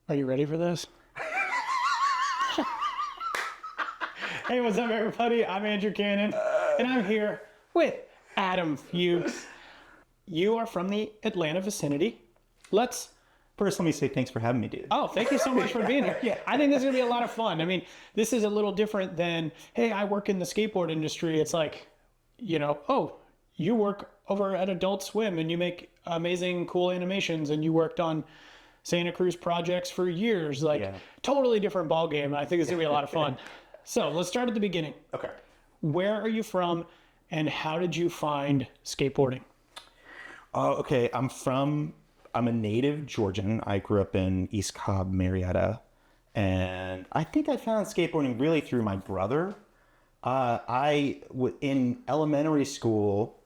Are you ready for this? Hey, what's up, everybody? I'm Andrew Cannon, and I'm here with Adam Fuchs. You are from the Atlanta vicinity. First, let me say thanks for having me, dude. Oh, thank you so much for being here. Yeah. I think this is going to be a lot of fun. I mean, this is a little different than, hey, I work in the skateboard industry. It's like, oh, you work over at Adult Swim and you make amazing, cool animations and you worked on Santa Cruz projects for years. Totally different ball game. I think it's going to be a lot of fun. So let's start at the beginning. Okay. Where are you from and how did you find skateboarding? Okay. I'm a native Georgian. I grew up in East Cobb, Marietta. And I think I found skateboarding really through my brother. In elementary school,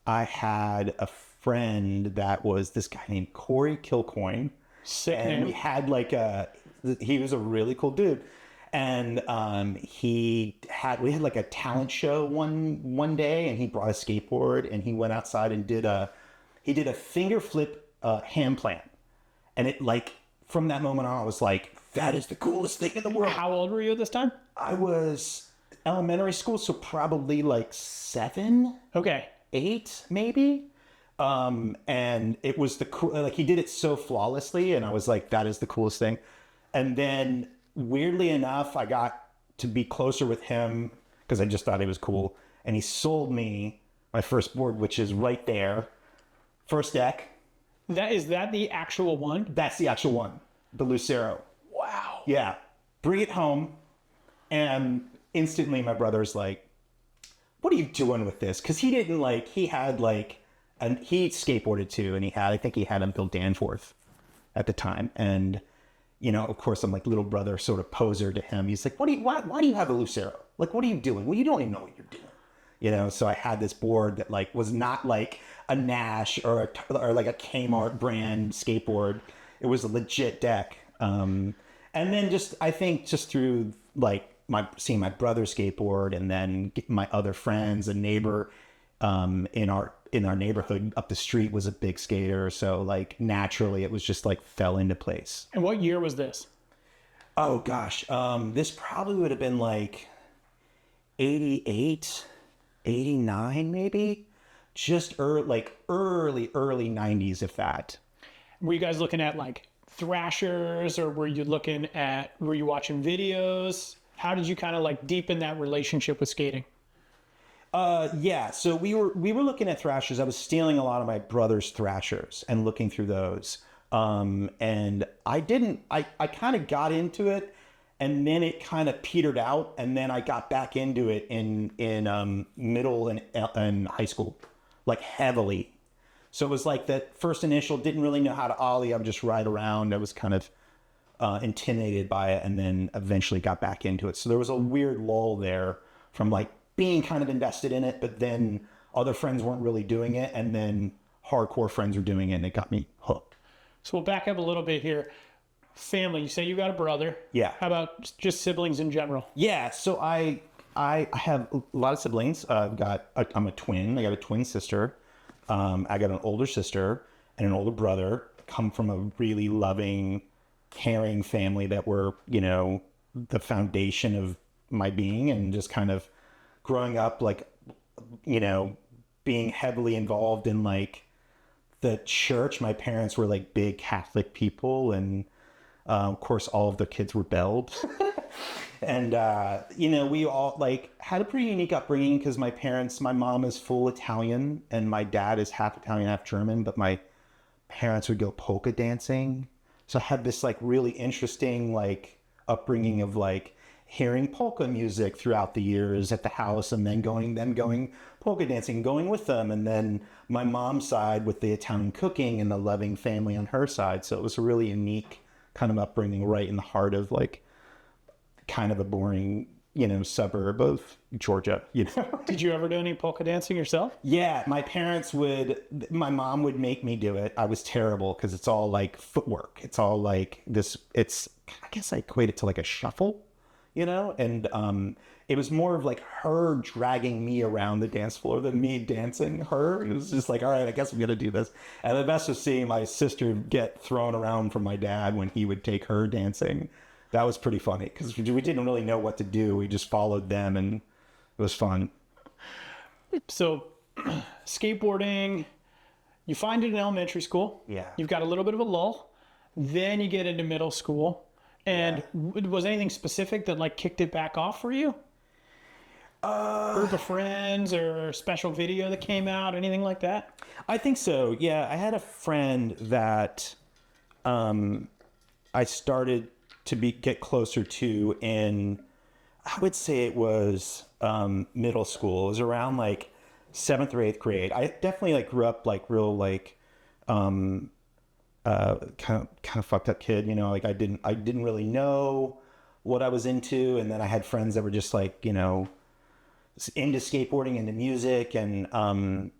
I had a friend that was this guy named Corey Kilcoyne. Sick And name. we had he was a really cool dude. And we had like a talent show one day, and he brought a skateboard and he went outside and did a finger flip hand plant. And it from that moment on, I was like, that is the coolest thing in the world. How old were you at this time? I was elementary school, so probably like 7, Okay. 8 maybe. And it was he did it so flawlessly, and I was like, that is the coolest thing. And then weirdly enough, I got to be closer with him because I just thought he was cool. And he sold me my first board, which is right there. First deck. Is that the actual one? That's the actual one. The Lucero. Wow. Yeah. Bring it home. And instantly my brother's like, what are you doing with this? Because he skateboarded too. And I think he had Uncle Danforth at the time. And, of course, I'm like little brother sort of poser to him. He's like, why do you have a Lucero? Like, what are you doing? Well, you don't even know what you're doing. So I had this board that was not like a Nash or like a Kmart brand skateboard. It was a legit deck. And then I think through seeing my brother skateboard and then my other friends, a neighbor in our neighborhood up the street was a big skater. So naturally it was just fell into place. And what year was this? Oh gosh. This probably would have been 88, 89 maybe. Just early 90s, if that. Were you guys looking at thrashers, or were you watching videos? How did you kind of deepen that relationship with skating? Yeah, so we were looking at thrashers. I was stealing a lot of my brother's thrashers and looking through those. And I kind of got into it, and then it kind of petered out, and then I got back into it in middle and high school, heavily. So it was that first initial, didn't really know how to ollie. I'm just ride around. I was kind of intimidated by it, and then eventually got back into it. So there was a weird lull there from being kind of invested in it, but then other friends weren't really doing it, and then hardcore friends were doing it, and it got me hooked. So we'll back up a little bit here. Family, you say you got a brother. Yeah. How about just siblings in general? Yeah, so I have a lot of siblings. I'm a twin. I got a twin sister. I got an older sister and an older brother. Come from a really loving, caring family that were, the foundation of my being, and just kind of growing up, being heavily involved in the church. My parents were big Catholic people, and of course all of the kids rebelled. And, we all had a pretty unique upbringing because my mom is full Italian and my dad is half Italian, half German, but my parents would go polka dancing. So I had this really interesting upbringing of hearing polka music throughout the years at the house, and then going polka dancing, going with them. And then my mom's side with the Italian cooking and the loving family on her side. So it was a really unique kind of upbringing right in the heart of kind of a boring, suburb of Georgia, Did you ever do any polka dancing yourself? Yeah, my mom would make me do it. I was terrible because it's all footwork. It's all I guess I equate it to a shuffle, you know? And it was more of like her dragging me around the dance floor than me dancing her. It was just like, all right, I guess I'm going to do this. And the best was seeing my sister get thrown around from my dad when he would take her dancing. That was pretty funny because we didn't really know what to do. We just followed them and it was fun. So skateboarding, you find it in elementary school. Yeah. You've got a little bit of a lull. Then you get into middle school. And was anything specific that like kicked it back off for you? Group of friends or special video that came out, anything like that? I think so. Yeah. I had a friend that I started to get closer to in, I would say it was middle school. It was around like 7th or 8th grade. I definitely like grew up like real like kind of fucked up kid, you know, like I didn't really know what I was into. And then I had friends that were just like, you know, into skateboarding, into music, and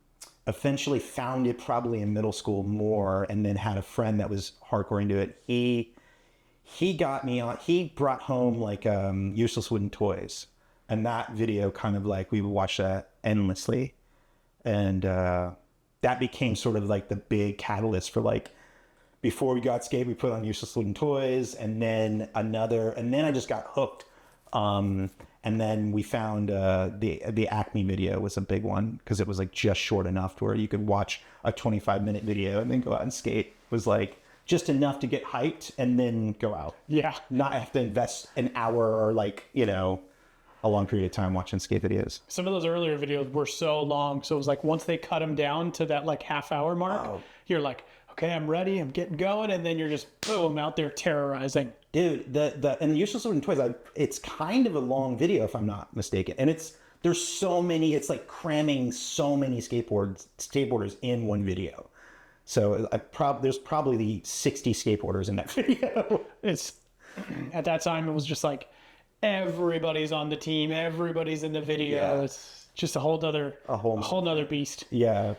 eventually found it probably in middle school more. And then had a friend that was hardcore into it. He got me on, he brought home like useless wooden toys. And that video kind of like, we would watch that endlessly. And that became sort of like the big catalyst for like, before we got skate, we put on useless wooden toys, and then I just got hooked. And then we found the Acme video was a big one because it was like just short enough to where you could watch a 25-minute video and then go out and skate. It was like just enough to get hyped and then go out. Yeah. Not have to invest an hour or like, you know, a long period of time watching skate videos. Some of those earlier videos were so long. So it was like once they cut them down to that like half-hour mark, you're like, okay, I'm ready, I'm getting going, and then you're just boom out there terrorizing. Dude, the useless wooden toys, it's kind of a long video if I'm not mistaken, and there's so many, it's like cramming so many skateboarders in one video. So there's probably 60 skateboarders in that video. It's at that time it was just like everybody's on the team, everybody's in the video. Yeah. It's just a whole nother beast. Yeah.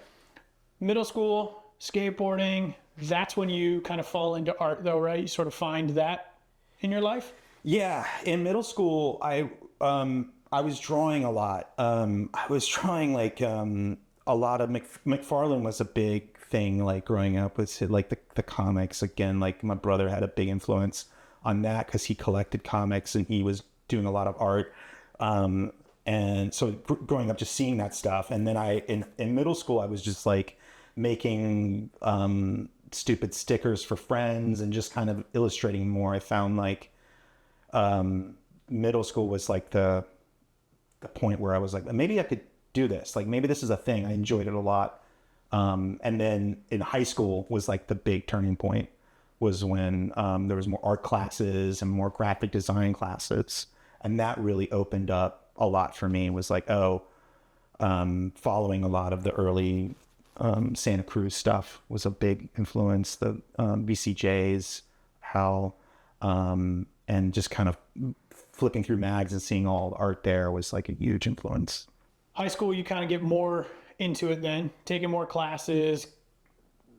Middle school. Skateboarding, that's when you kind of fall into art though, right? You sort of find that in your life? Yeah, in middle school, I was drawing a lot. I was drawing like a lot of McFarlane was a big thing like growing up with like the comics. Again, like my brother had a big influence on that because he collected comics and he was doing a lot of art. And so growing up, just seeing that stuff. And then in middle school, I was just like making stupid stickers for friends and just kind of illustrating more. I found like middle school was like the point where I was like, maybe I could do this. Like maybe this is a thing. I enjoyed it a lot. And then in high school was like the big turning point was when there was more art classes and more graphic design classes. And that really opened up a lot for me. It was like, following a lot of the early Santa Cruz stuff was a big influence. The BCJs, Hal, and just kind of flipping through mags and seeing all the art there was like a huge influence. High school, you kind of get more into it then, taking more classes.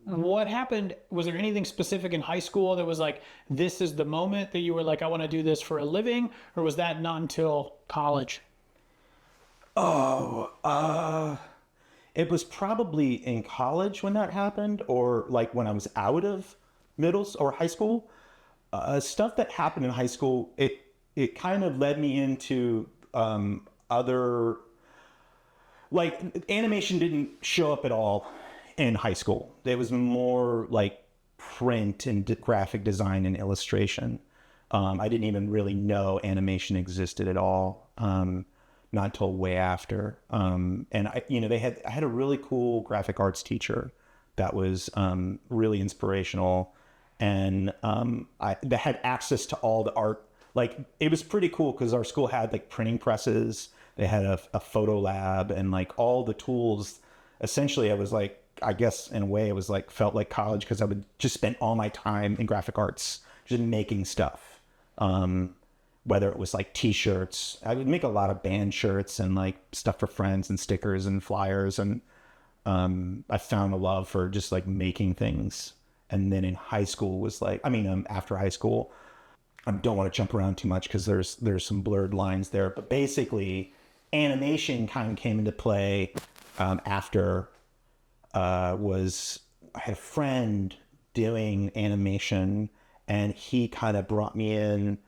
What happened? Was there anything specific in high school that was like, this is the moment that you were like, I want to do this for a living? Or was that not until college? It was probably in college when that happened, or like when I was out of middle or high school. Stuff that happened in high school, it kind of led me into other, like animation didn't show up at all in high school. It was more like print and graphic design and illustration. I didn't even really know animation existed at all. Not until way after. And I had a really cool graphic arts teacher that was really inspirational, and that had access to all the art. Like it was pretty cool because our school had like printing presses. They had a photo lab and like all the tools. Essentially, I was like, I guess in a way it was like felt like college because I would just spend all my time in graphic arts just making stuff. Whether it was like t-shirts, I would make a lot of band shirts and like stuff for friends and stickers and flyers. And I found a love for just like making things. And then in high school was like, after high school, I don't want to jump around too much because there's some blurred lines there, but basically animation kind of came into play after I had a friend doing animation, and he kind of brought me in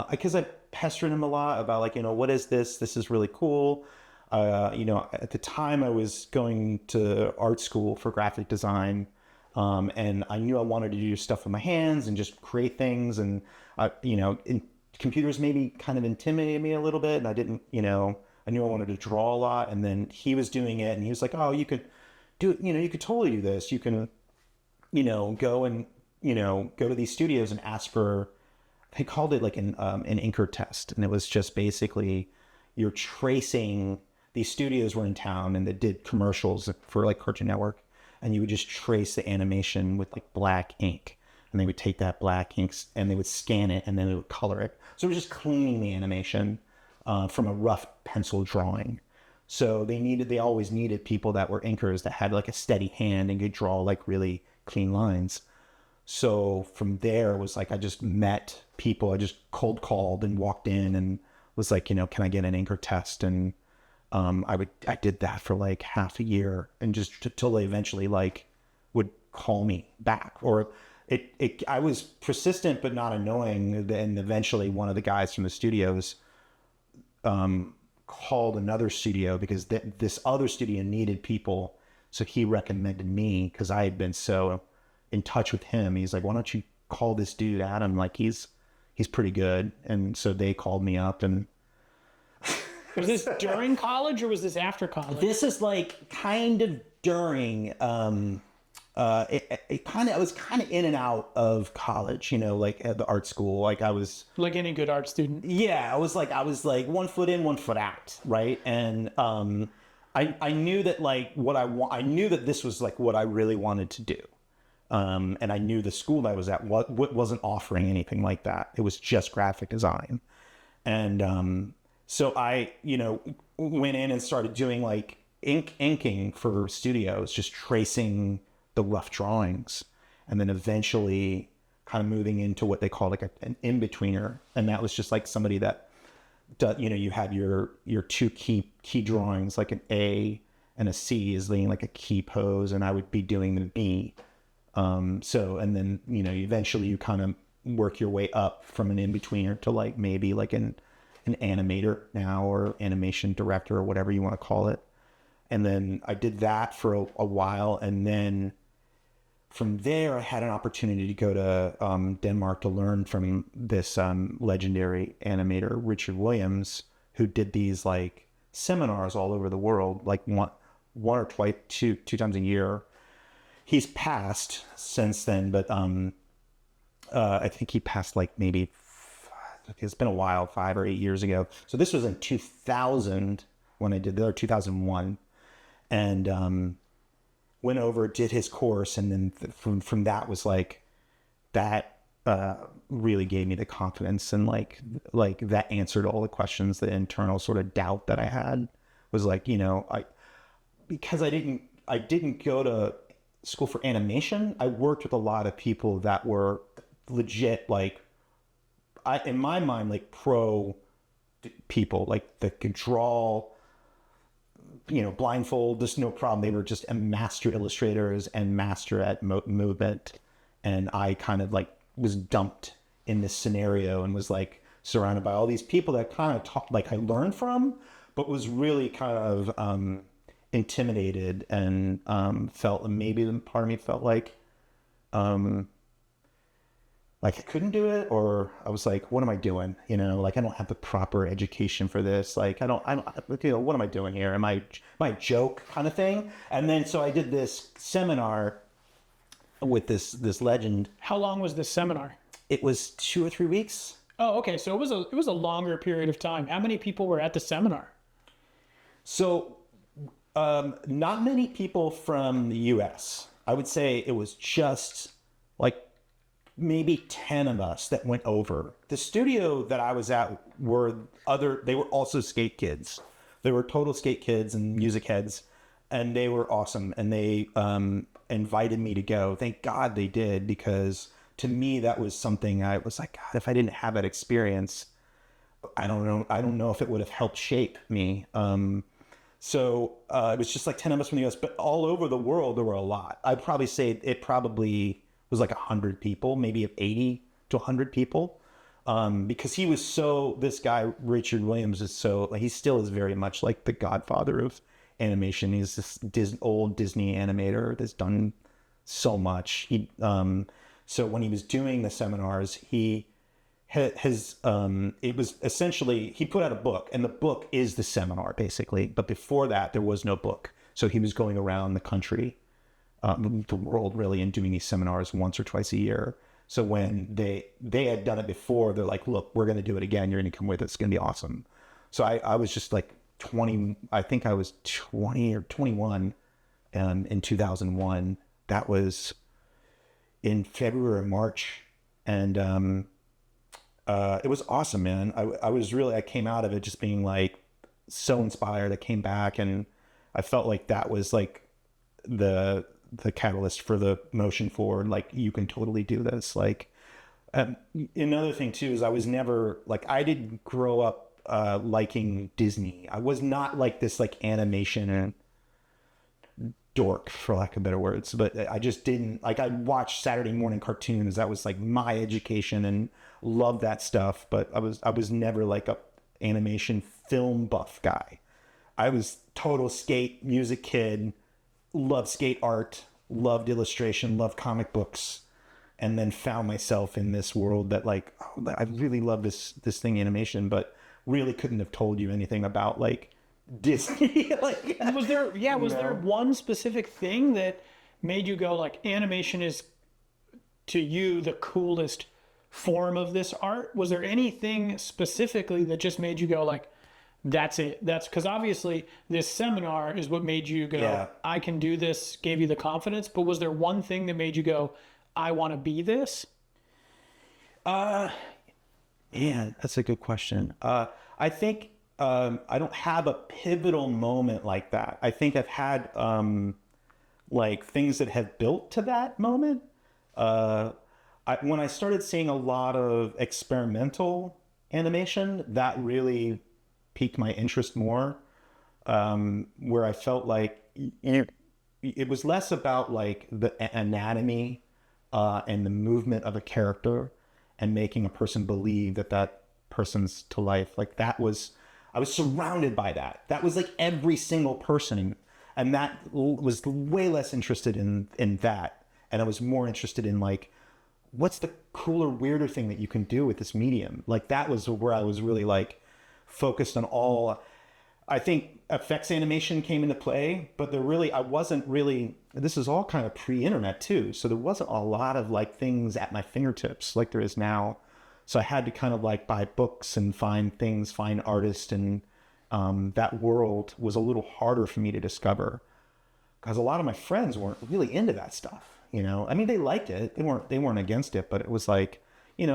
because I pestered him a lot about like, what is this? This is really cool. At the time I was going to art school for graphic design, and I knew I wanted to do stuff with my hands and just create things. And, computers maybe kind of intimidated me a little bit. And I didn't, I knew I wanted to draw a lot. And then he was doing it, and he was like, oh, you could do it. You could totally do this. You can, go and, go to these studios and ask for, they called it like an inker test. And it was just basically you're tracing, these studios were in town and they did commercials for like Cartoon Network, and you would just trace the animation with like black ink, and they would take that black ink and they would scan it and then they would color it. So it was just cleaning the animation from a rough pencil drawing. So they always needed people that were inkers that had like a steady hand and could draw like really clean lines. So from there was like, I just met people. I just cold called and walked in and was like, can I get an inker test? And I did that for like half a year, and just till they eventually like would call me back. Or I was persistent but not annoying. And eventually one of the guys from the studios called another studio because this other studio needed people. So he recommended me because I had been so in touch with him. He's like, why don't you call this dude Adam? Like he's pretty good. And so they called me up. And was this during college or was this after college? This is like kind of during, I was kind of in and out of college, like at the art school. Like I was like any good art student. Yeah. I was like 1 foot in, 1 foot out. Right. And, I knew that like I knew that this was like what I really wanted to do. And I knew the school that I was at wasn't offering anything like that. It was just graphic design. And, so I, went in and started doing like inking for studios, just tracing the rough drawings, and then eventually kind of moving into what they call like an in-betweener. And that was just like somebody that does, you have your two key drawings, like an A and a C is being like a key pose, and I would be doing the B. And then, eventually you kind of work your way up from an in-betweener to like maybe like an animator now, or animation director, or whatever you want to call it. And then I did that for a while. And then from there, I had an opportunity to go to Denmark to learn from this legendary animator, Richard Williams, who did these like seminars all over the world, like one or twice, two times a year. He's passed since then, but I think he passed like maybe, it's been a while, 5 or 8 years ago. So this was in 2000 when I did that, or 2001, and went over, did his course, and then from that was like that really gave me the confidence, and like that answered all the questions, the internal sort of doubt that I had was like, because I didn't go to school for animation. I worked with a lot of people that were legit, like, in my mind, like pro people, like that could draw, blindfold, just no problem. They were just a master illustrators and master at movement. And I kind of like was dumped in this scenario and was like surrounded by all these people that kind of talked, like I learned from, but was really kind of intimidated, and felt, maybe part of me felt like I couldn't do it, or I was like, what am I doing? Like I don't have the proper education for this. Like I don't, what am I doing here? Am I a joke kind of thing? And then, so I did this seminar with this legend. How long was this seminar? It was 2 or 3 weeks. Oh, okay. So it was a longer period of time. How many people were at the seminar? So, not many people from the US. I would say it was just like maybe 10 of us that went over. The studio that I was at they were also skate kids. They were total skate kids and music heads, and they were awesome. And they invited me to go. Thank God they did, because to me, that was something I was like, God, if I didn't have that experience, I don't know if it would have helped shape me. So it was just like 10 of us from the US, but all over the world, there were a lot. I'd probably say it probably was like 100 people, maybe 80 to 100 people. Because he was this guy, Richard Williams, he still is very much like the godfather of animation. He's this old Disney animator that's done so much. So when he was doing the seminars, it was essentially, he put out a book, and the book is the seminar basically. But before that, there was no book. So he was going around the country, the world really, and doing these seminars once or twice a year. So when they had done it before, they're like, look, we're going to do it again. You're going to come with us. It's going to be awesome. So I was just like 20, I think I was 20 or 21 in 2001. That was in February or March. And it was awesome, man. I came out of it just being like so inspired. I came back and I felt like that was like the catalyst for the motion forward. Like, you can totally do this. Like, another thing too is I was never like, I didn't grow up liking Disney. I was not like this like animation dork, for lack of better words, but I just didn't like, I watched Saturday morning cartoons. That was like my education and loved that stuff. But I was never like a animation film buff guy. I was total skate music kid, loved skate art, loved illustration, loved comic books, and then found myself in this world that like, oh, I really love this thing, animation, but really couldn't have told you anything about like Disney. Like, was there one specific thing that made you go like, animation is to you the coolest form of this art? Was there anything specifically that just made you go like, that's it? That's because obviously this seminar is what made you go, I can do this, gave you the confidence. But was there one thing that made you go, I want to be this? Yeah, that's a good question. I think I don't have a pivotal moment like that. I think I've had like things that have built to that moment. When I started seeing a lot of experimental animation, that really piqued my interest more, where I felt like it was less about like the anatomy and the movement of a character and making a person believe that person's to life. Like, I was surrounded by that. That was like every single person, and that was way less interested in that. And I was more interested in like, what's the cooler, weirder thing that you can do with this medium? Like, that was where I was really like focused on all. I think effects animation came into play, but this is all kind of pre-internet too. So there wasn't a lot of like things at my fingertips like there is now. So I had to kind of like buy books and find artists, and that world was a little harder for me to discover because a lot of my friends weren't really into that stuff. You know, I mean, they liked it. They weren't against it, but it was like, being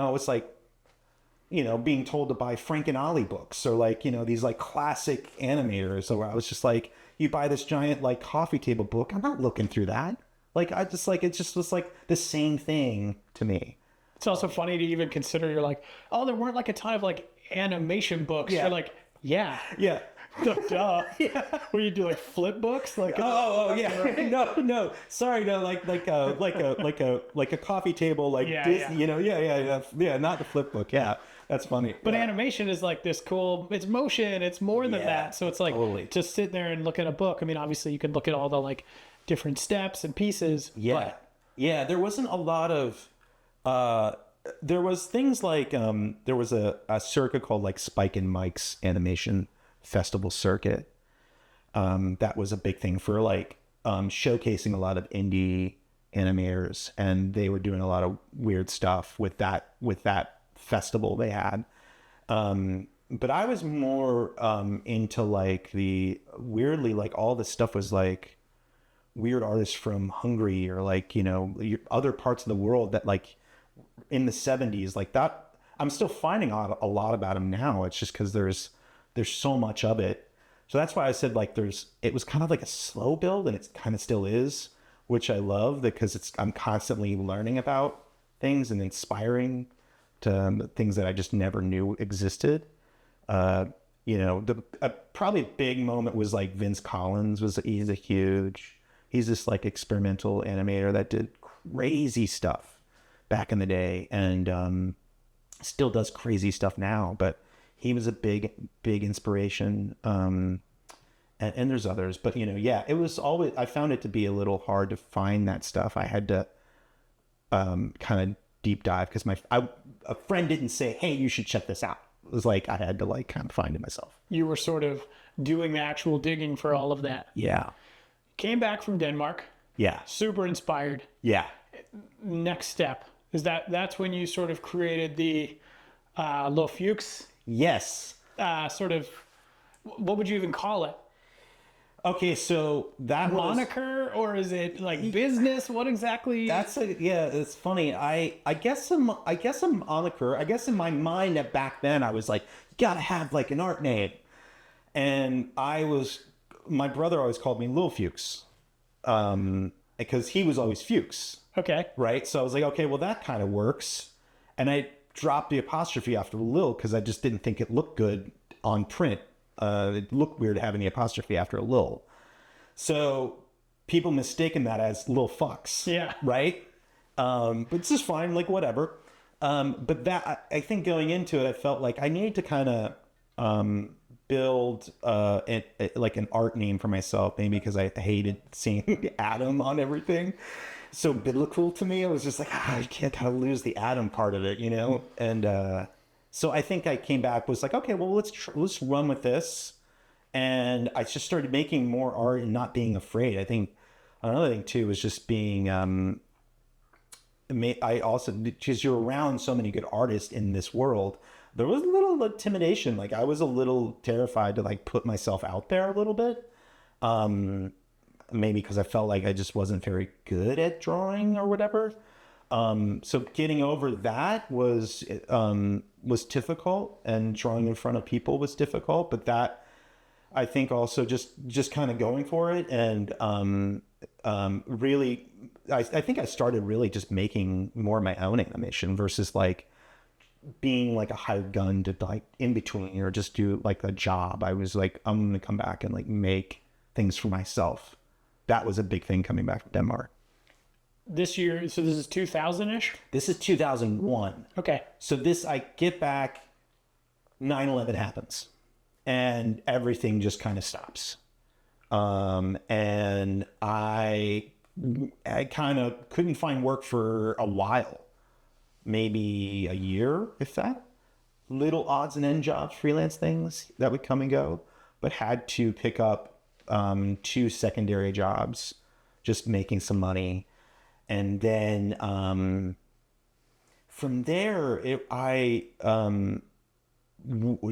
told to buy Frank and Ollie books, or like, these like classic animators. So I was just like, you buy this giant like coffee table book. I'm not looking through that. Like, it just was like the same thing to me. It's also funny to even consider, you're like, oh, there weren't like a ton of like animation books. Yeah. You're like, yeah. Duh. Yeah. Where you do like flip books, like yeah, right? no, sorry, no, like a coffee table, like Disney, yeah, not the flip book, yeah, that's funny. But animation is like this cool. It's motion. It's more than that. So it's like just sit there and look at a book. I mean, obviously you can look at all the like different steps and pieces. Yeah, yeah. There wasn't a lot of. There was things like there was a circuit called like Spike and Mike's Animation Festival Circuit. That was a big thing for like showcasing a lot of indie animators, and they were doing a lot of weird stuff with that festival they had. But I was more into like the weirdly, like all this stuff was like weird artists from Hungary or like other parts of the world that like in the 70s, like that. I'm still finding out a lot about them now. It's just because there's so much of it. So that's why I said like it was kind of like a slow build, and it kind of still is, which I love because I'm constantly learning about things and inspiring to things that I just never knew existed. You know, probably a big moment was like Vince Collins he's this like experimental animator that did crazy stuff back in the day, and still does crazy stuff now, but he was a big inspiration. And there's others, but you know, yeah, it was always, I found it to be a little hard to find that stuff. I had to kind of deep dive because a friend didn't say, hey, you should check this out. It was like I had to like kind of find it myself. You were sort of doing the actual digging for all of that. Yeah. Came back from Denmark. Yeah. Super inspired. Yeah. Next step is that's when you sort of created the LilFuchs. Yes. Sort of, what would you even call it? Okay, so that Moniker, or is it like business? What exactly? It's funny. I guess a moniker. I guess in my mind that back then I was like, you gotta have like an art name, and my brother always called me LilFuchs, because he was always Fuchs. Okay. Right. So I was like, okay, well that kind of works, and I dropped the apostrophe after Lil because I just didn't think it looked good on print. It looked weird having the apostrophe after a Lil. So people mistaken that as LilFuchs. Yeah. Right? But it's just fine, like whatever. But that, I think going into it, I felt like I needed to kind of build like an art name for myself, maybe because I hated seeing Adam on everything. So biblical to me. I was just like, I can't kind of lose the Adam part of it, you know? And so I think I came back, was like, okay, well, let's run with this. And I just started making more art and not being afraid. I think another thing too was just being, I also, because you're around so many good artists in this world, there was a little intimidation. Like I was a little terrified to like put myself out there a little bit. Maybe because I felt like I just wasn't very good at drawing or whatever. So getting over that was difficult, and drawing in front of people was difficult, but that I think also just kind of going for it. And, really, I think I started really just making more of my own animation versus like being like a hired gun to like in between or just do like a job. I was like, I'm going to come back and like make things for myself. That was a big thing coming back from Denmark. This year, so this is 2000-ish? This is 2001. Okay. So I get back, 9/11 happens, and everything just kind of stops. And I kind of couldn't find work for a while, maybe a year, if that. Little odds and end jobs, freelance things that would come and go, but had to pick up 2 secondary jobs, just making some money. And then from there,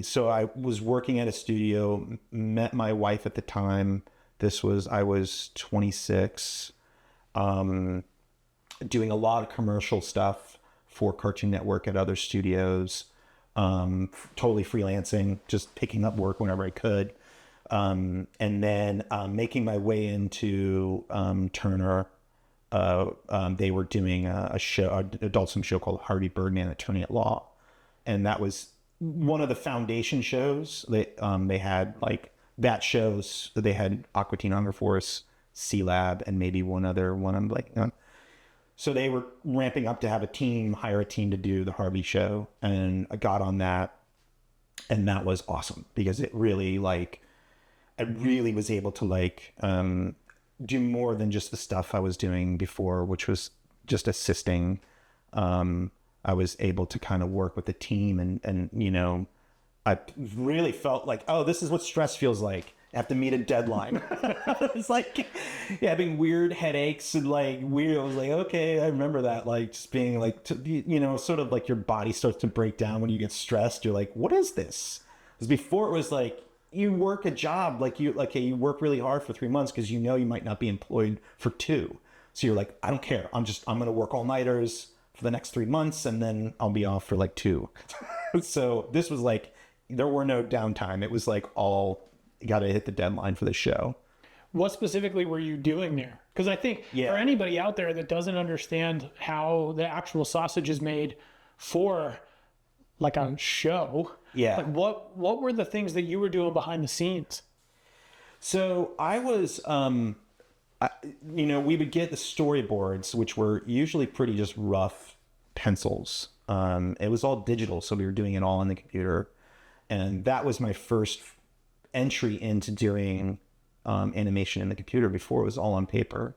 so I was working at a studio, met my wife at the time. I was 26, doing a lot of commercial stuff for Cartoon Network at other studios, totally freelancing, just picking up work whenever I could. And then making my way into Turner. They were doing an adult swim show called Harvey Birdman, Attorney at Law. And that was one of the foundation shows. They had like that shows. They had Aqua Teen Hunger Force, C-Lab, and maybe one other one. I'm like, so they were ramping up to have hire a team to do the Harvey show. And I got on that. And that was awesome because it really I really was able to do more than just the stuff I was doing before, which was just assisting. I was able to kind of work with the team and, you know, I really felt like, oh, this is what stress feels like. I have to meet a deadline. It's like having weird headaches and weird. I was like, okay, I remember that. Just being you know, sort of like your body starts to break down when you get stressed. You're like, what is this? Because before it was like, you work a job, you work really hard for 3 months because you know you might not be employed for 2. So you're like, I don't care. I'm going to work all-nighters for the next 3 months and then I'll be off for 2. So this was there were no downtime. It was all, you got to hit the deadline for the show. what specifically were you doing there? Because I think for anybody out there that doesn't understand how the actual sausage is made for like a show, like what were the things that you were doing behind the scenes? So I was, we would get the storyboards, which were usually pretty just rough pencils. It was all digital, so we were doing it all on the computer. And that was my first entry into doing animation in the computer. Before it was all on paper.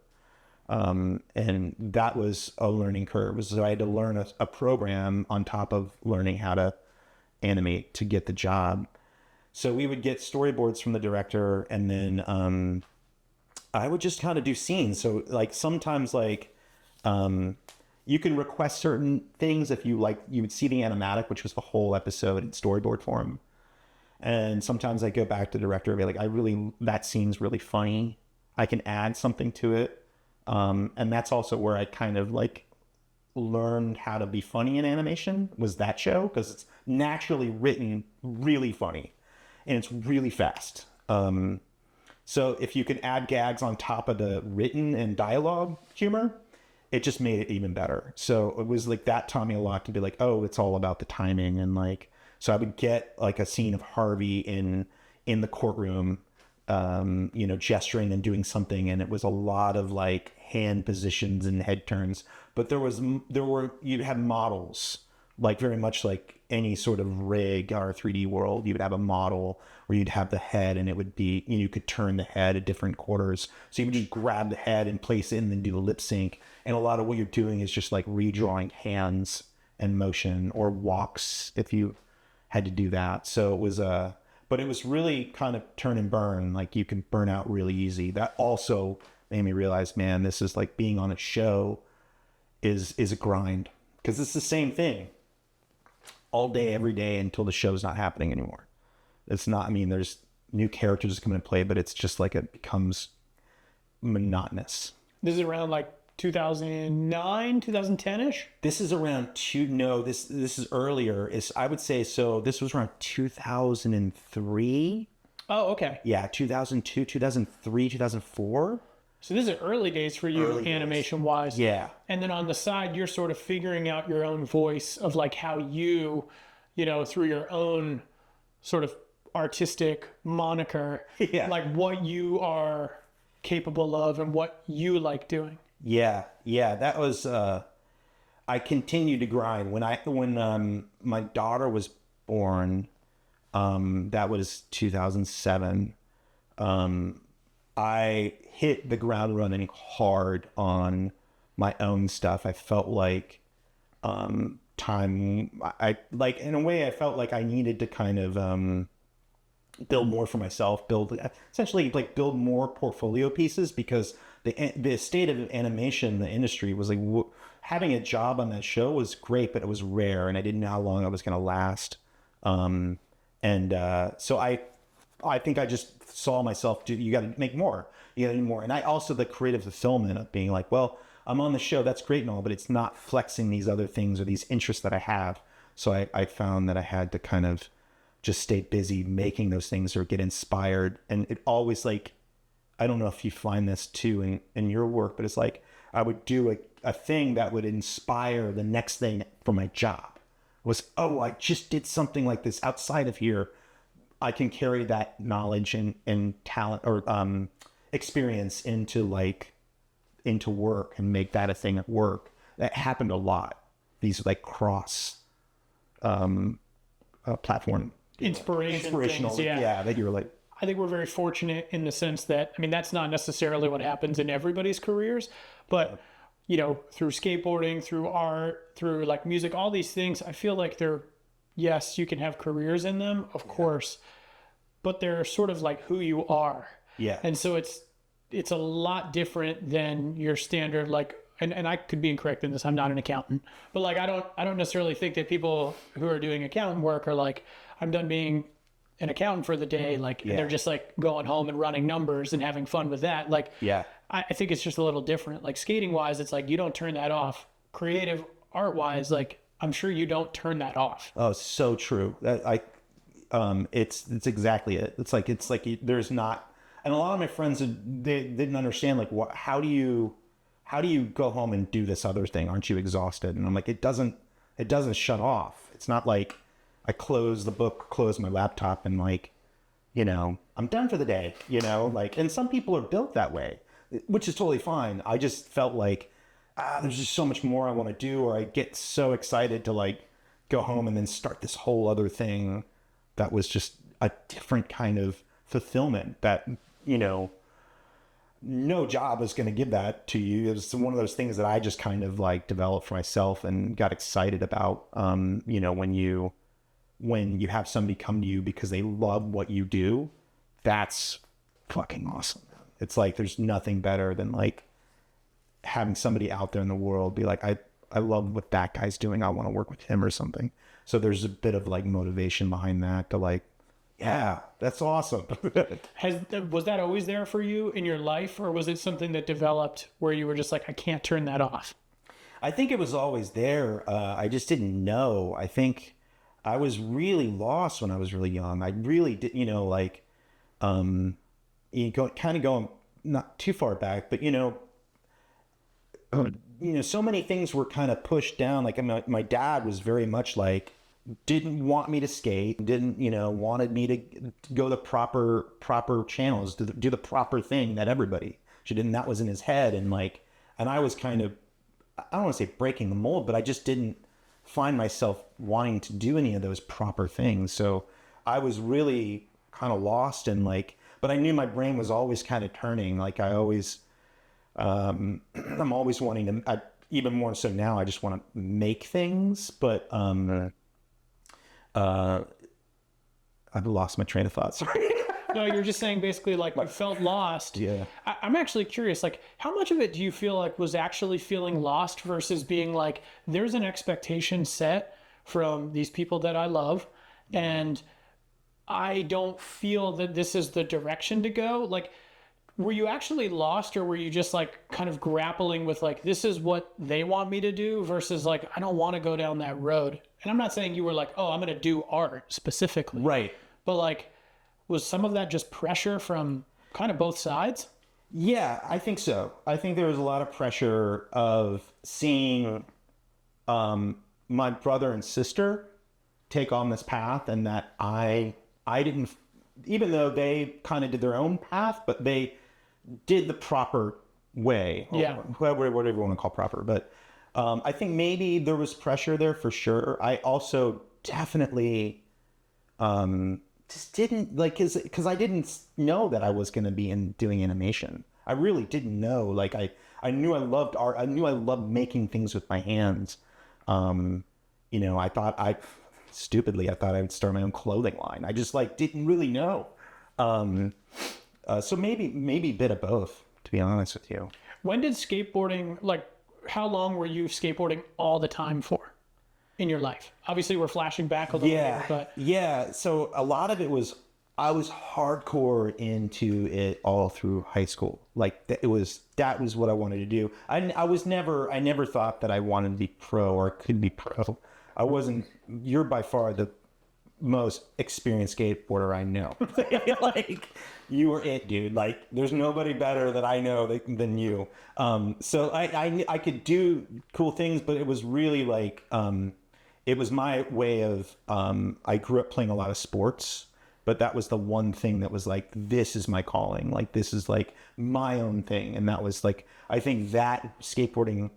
And that was a learning curve. So I had to learn a program on top of learning how to animate to get the job. So we would get storyboards from the director, and then I would just kind of do scenes. So like sometimes like you can request certain things if you like. You would see the animatic, which was the whole episode in storyboard form. And sometimes I go back to the director and be like, that scene's really funny. I can add something to it. And that's also where I kind of like learned how to be funny in animation, was that show, because it's naturally written really funny and it's really fast. So if you can add gags on top of the written and dialogue humor, it just made it even better. So it was like that taught me a lot to be like, oh, it's all about the timing. And like, so I would get like a scene of Harvey in the courtroom, gesturing and doing something. And it was a lot of like hand positions and head turns, but you'd have models, like very much like any sort of rig or 3D world. You would have a model where you'd have the head, and it would be, you could turn the head at different quarters. So you would just grab the head and place it and then do the lip sync. And a lot of what you're doing is just like redrawing hands and motion, or walks if you had to do that. So it was but it was really kind of turn and burn. Like you can burn out really easy. That also made me realize, man, this is like being on a show is a grind, because it's the same thing all day, every day, until the show's not happening anymore. It's not, I mean, there's new characters come into play, but it's just like it becomes monotonous. This is around like 2009, 2010-ish? This is around this is earlier. I would say, so this was around 2003. Oh, okay. Yeah, 2002, 2003, 2004. So this is early days for you, animation-wise. Yeah. And then on the side, you're sort of figuring out your own voice of like how you, through your own sort of artistic moniker, like what you are capable of and what you like doing. Yeah. That was, I continued to grind. When my daughter was born, that was 2007. I hit the ground running hard on my own stuff. I felt like in a way I felt like I needed to kind of build more for myself, build more portfolio pieces, because the state of animation, the industry was like, having a job on that show was great, but it was rare, and I didn't know how long I was going to last. So I think I just saw myself you got to make more. You got to do more. And I also, the creative fulfillment of being like, well, I'm on the show, that's great and all, but it's not flexing these other things or these interests that I have. So I found that I had to kind of just stay busy making those things or get inspired. And it always, like, I don't know if you find this too in your work, but it's like I would do a thing that would inspire the next thing for my job. Was, oh, I just did something like this outside of here. I can carry that knowledge and talent or experience into work and make that a thing at work. That happened a lot. These like cross platform inspirational things, yeah, that you're like. I think we're very fortunate in the sense that, I mean, that's not necessarily what happens in everybody's careers, but through skateboarding, through art, through like music, all these things, I feel like yes, you can have careers in them, of course, but they're sort of like who you are. Yeah. And so it's a lot different than your standard, like, and I could be incorrect in this, I'm not an accountant, but like, I don't necessarily think that people who are doing accountant work are like, I'm done being an accountant for the day. Like, and they're just like going home and running numbers and having fun with that. Like, I think it's just a little different. Like skating wise, it's like, you don't turn that off. Creative art wise, like, I'm sure you don't turn that off. Oh, so true. It's exactly it. It's like there's not, And a lot of my friends, they didn't understand, like, how do you go home and do this other thing? Aren't you exhausted? And I'm like, it doesn't shut off. It's not like I close the book, close my laptop, and like, I'm done for the day, like, and some people are built that way, which is totally fine. I just felt like, there's just so much more I want to do, or I get so excited to like go home and then start this whole other thing that was just a different kind of fulfillment that, no job is going to give that to you. It was one of those things that I just kind of like developed for myself and got excited about. When you have somebody come to you because they love what you do, that's fucking awesome. It's like, there's nothing better than like having somebody out there in the world be like, I love what that guy's doing. I want to work with him or something. So there's a bit of like motivation behind that to like, yeah, that's awesome. Was that always there for you in your life, or was it something that developed where you were just like, I can't turn that off? I think it was always there. I just didn't know. I think I was really lost when I was really young. I really did, going not too far back, but so many things were kind of pushed down. Like, my dad was very much like, didn't want me to skate, didn't, wanted me to go the proper channels, to do the proper thing that everybody should. And that was in his head. And like, and I was kind of, I don't want to say breaking the mold, but I just didn't find myself wanting to do any of those proper things. So I was really kind of lost, and like, but I knew my brain was always kind of turning. Like, I always, I'm always wanting to, even more so now, I just want to make things, but, I've lost my train of thought. Sorry. No, you're just saying basically like you felt lost. Yeah. I'm actually curious, like how much of it do you feel like was actually feeling lost versus being like, there's an expectation set from these people that I love, and I don't feel that this is the direction to go? Like, were you actually lost, or were you just like kind of grappling with like, this is what they want me to do versus like, I don't want to go down that road? And I'm not saying you were like, oh, I'm going to do art specifically. Right. But like, was some of that just pressure from kind of both sides? Yeah, I think so. I think there was a lot of pressure of seeing my brother and sister take on this path, and that I didn't, even though they kind of did their own path, but they did the proper way. Yeah. Whatever you want to call proper. But I think maybe there was pressure there for sure. I also definitely just didn't like, because I didn't know that I was going to be doing animation. I really didn't know. Like, I knew I loved art. I knew I loved making things with my hands. I thought I would start my own clothing line. I just like didn't really know. So maybe a bit of both, to be honest with you. When did skateboarding, like, how long were you skateboarding all the time for in your life? Obviously, we're flashing back a little bit, but... Yeah, so a lot of it was, I was hardcore into it all through high school. Like, that was what I wanted to do. I never thought that I wanted to be pro or could be pro. I wasn't, you're by far the most experienced skateboarder I know. Like, you were it, dude. Like, there's nobody better that I know than you. So I could do cool things, but it was really like, it was my way of, I grew up playing a lot of sports, but that was the one thing that was like, this is my calling. Like, this is like my own thing. And that was like, I think that skateboarding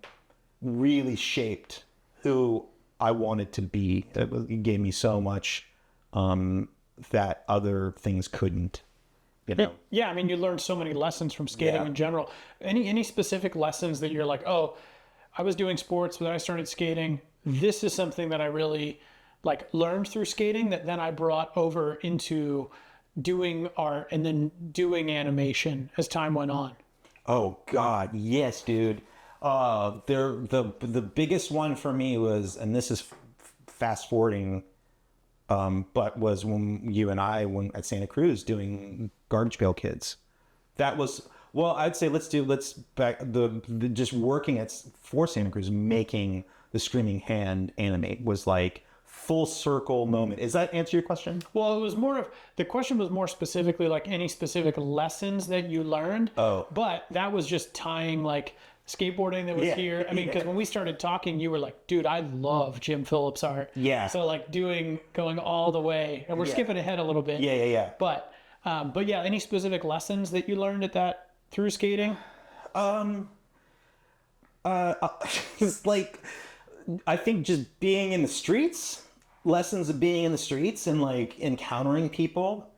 really shaped who I wanted to be. It gave me so much that other things couldn't, Yeah, I mean, you learned so many lessons from skating in general. Any specific lessons that you're like, oh, I was doing sports, but then I started skating. This is something that I really like learned through skating that then I brought over into doing art and then doing animation as time went on. Oh God, yes, dude. The biggest one for me was, and this is fast forwarding, but was when you and I went at Santa Cruz doing Garbage Pail Kids. That was, well, I'd say just working for Santa Cruz, making the Screaming Hand animate was like full circle moment. Does that answer your question? Well, it was more of, the question was more specifically like any specific lessons that you learned. Oh. But that was just tying like skateboarding that was Yeah. here. I mean, because when we started talking, you were like, dude, I love Jim Phillips art. Yeah. So like going all the way, and we're skipping ahead a little bit. Yeah. But yeah, any specific lessons that you learned at that through skating? It's like, I think just being in the streets, lessons of being in the streets and like encountering people,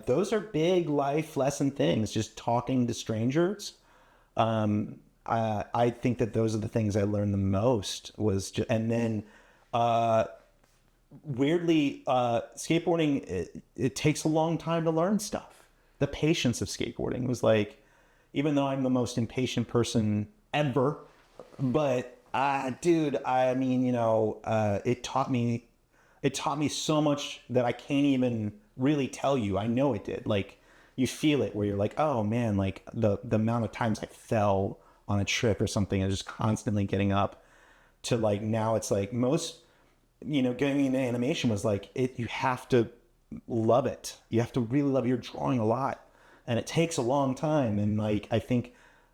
those are big life lesson things. Just talking to strangers. I think that those are the things I learned the most and then, weirdly, skateboarding, it takes a long time to learn stuff. The patience of skateboarding was like, even though I'm the most impatient person ever, but dude, I mean, it taught me so much that I can't even really tell you. I know it did. Like, you feel it where you're like, oh man, like the amount of times I fell on a trick or something and just constantly getting up to like, now it's like most, getting into animation was like, you have to love it. You have to really love it. You're drawing a lot and it takes a long time. And like, I think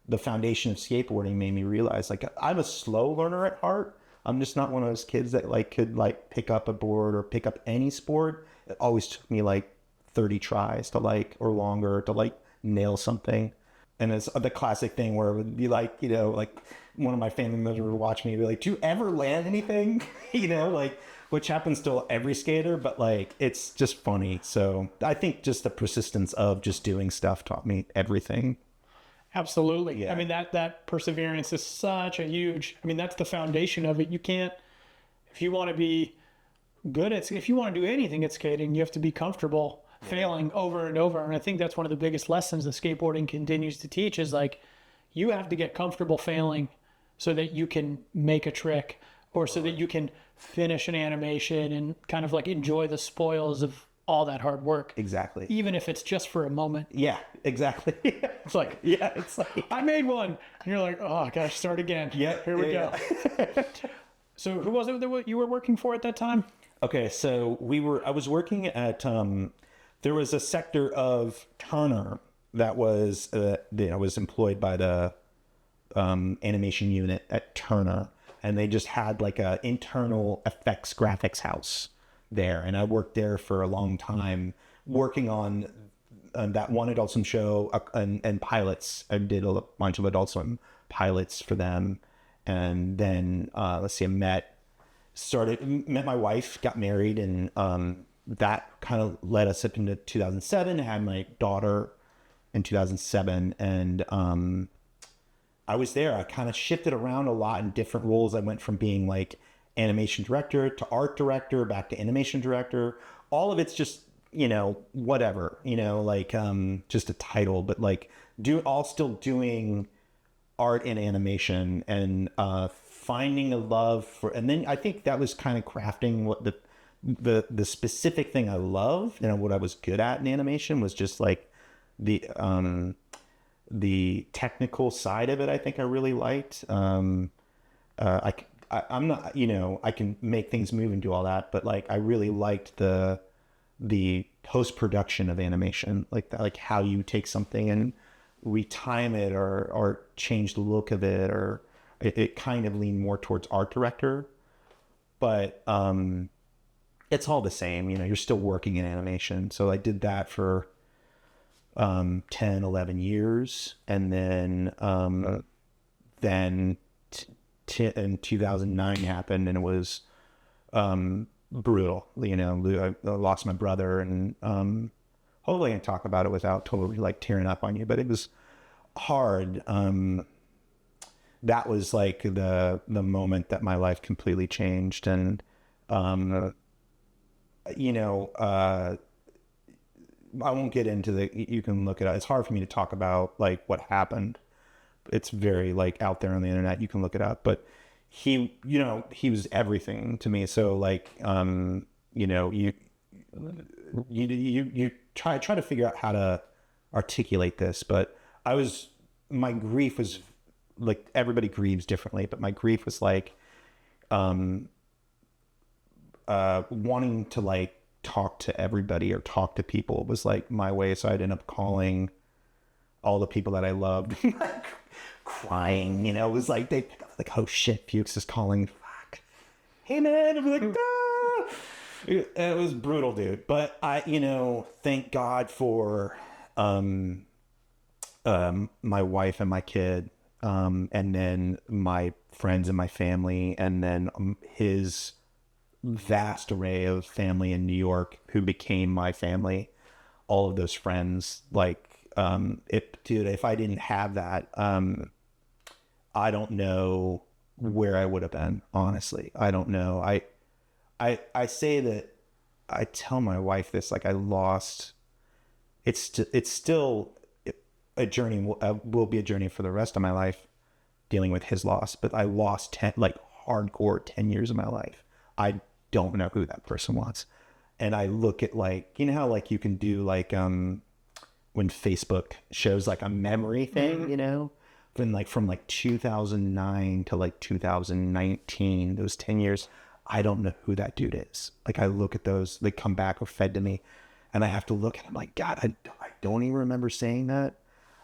the foundation of skateboarding made me realize like, I'm a slow learner at heart. I'm just not one of those kids that like could like pick up a board or pick up any sport. It always took me like 30 tries to like, or longer to like nail something. And it's the classic thing where it would be like, like one of my family members would watch me and be like, do you ever land anything? Like, which happens to every skater, but like, it's just funny. So I think just the persistence of just doing stuff taught me everything. Absolutely. Yeah. I mean, that perseverance is such a huge, I mean, that's the foundation of it. You can't, if you want to be good at, if you want to do anything at skating, you have to be comfortable failing over and over. And I think that's one of the biggest lessons that skateboarding continues to teach is like, you have to get comfortable failing so that you can make a trick or so that you can finish an animation and kind of like enjoy the spoils of all that hard work. Exactly. Even if it's just for a moment. Yeah, exactly. It's like, yeah, it's like, I made one. And you're like, oh, gosh, start again. Yeah, Here we go. So who was it that you were working for at that time? Okay, so I was working at, there was a sector of Turner that was, was employed by the animation unit at Turner. And they just had like a internal effects graphics house there. And I worked there for a long time working on that one Adult Swim show and pilots. I did a bunch of Adult Swim pilots for them. And then, I met my wife, got married, and that kind of led us up into 2007. I had my daughter in 2007. And I was there. I kind of shifted around a lot in different roles. I went from being like animation director to art director, back to animation director. All of it's just, whatever, like just a title, but like still doing art and animation and finding a love for, and then I think that was kind of crafting what the specific thing I loved and what I was good at in animation was just like the technical side of it. I think I really liked. I'm not, I can make things move and do all that, but like I really liked the post-production of animation, like how you take something and retime it or change the look of it, or it kind of leaned more towards art director, but it's all the same, you're still working in animation. So I did that for 10, 11 years. And then in 2009 happened, and it was brutal. I lost my brother, and hopefully I can talk about it without totally like tearing up on you, but it was hard. That was like the moment that my life completely changed. And I won't get into you can look it up. It's hard for me to talk about like what happened. It's very like out there on the internet. You can look it up, but he was everything to me. So like, you try to figure out how to articulate this, but my grief was like, everybody grieves differently, but my grief was like, wanting to like talk to everybody or talk to people was like my way. So I'd end up calling all the people that I loved, like crying, it was like, they like, oh shit, Fuchs is calling. Fuck. Hey man. I'm like, ah. It was brutal, dude. But I, thank God for, my wife and my kid, and then my friends and my family, and then his vast array of family in New York who became my family, all of those friends. Like, if I didn't have that, I don't know where I would have been, honestly. I don't know. I say that, I tell my wife this, like, I lost, it's still a journey, will be a journey for the rest of my life dealing with his loss, but I lost 10, like hardcore 10 years of my life. I don't know who that person was. And I look at, like, how like you can do like, when Facebook shows like a memory thing, from like 2009 to like 2019, those 10 years, I don't know who that dude is. Like, I look at those, they come back or fed to me, and I have to look at them like, God, I don't even remember saying that.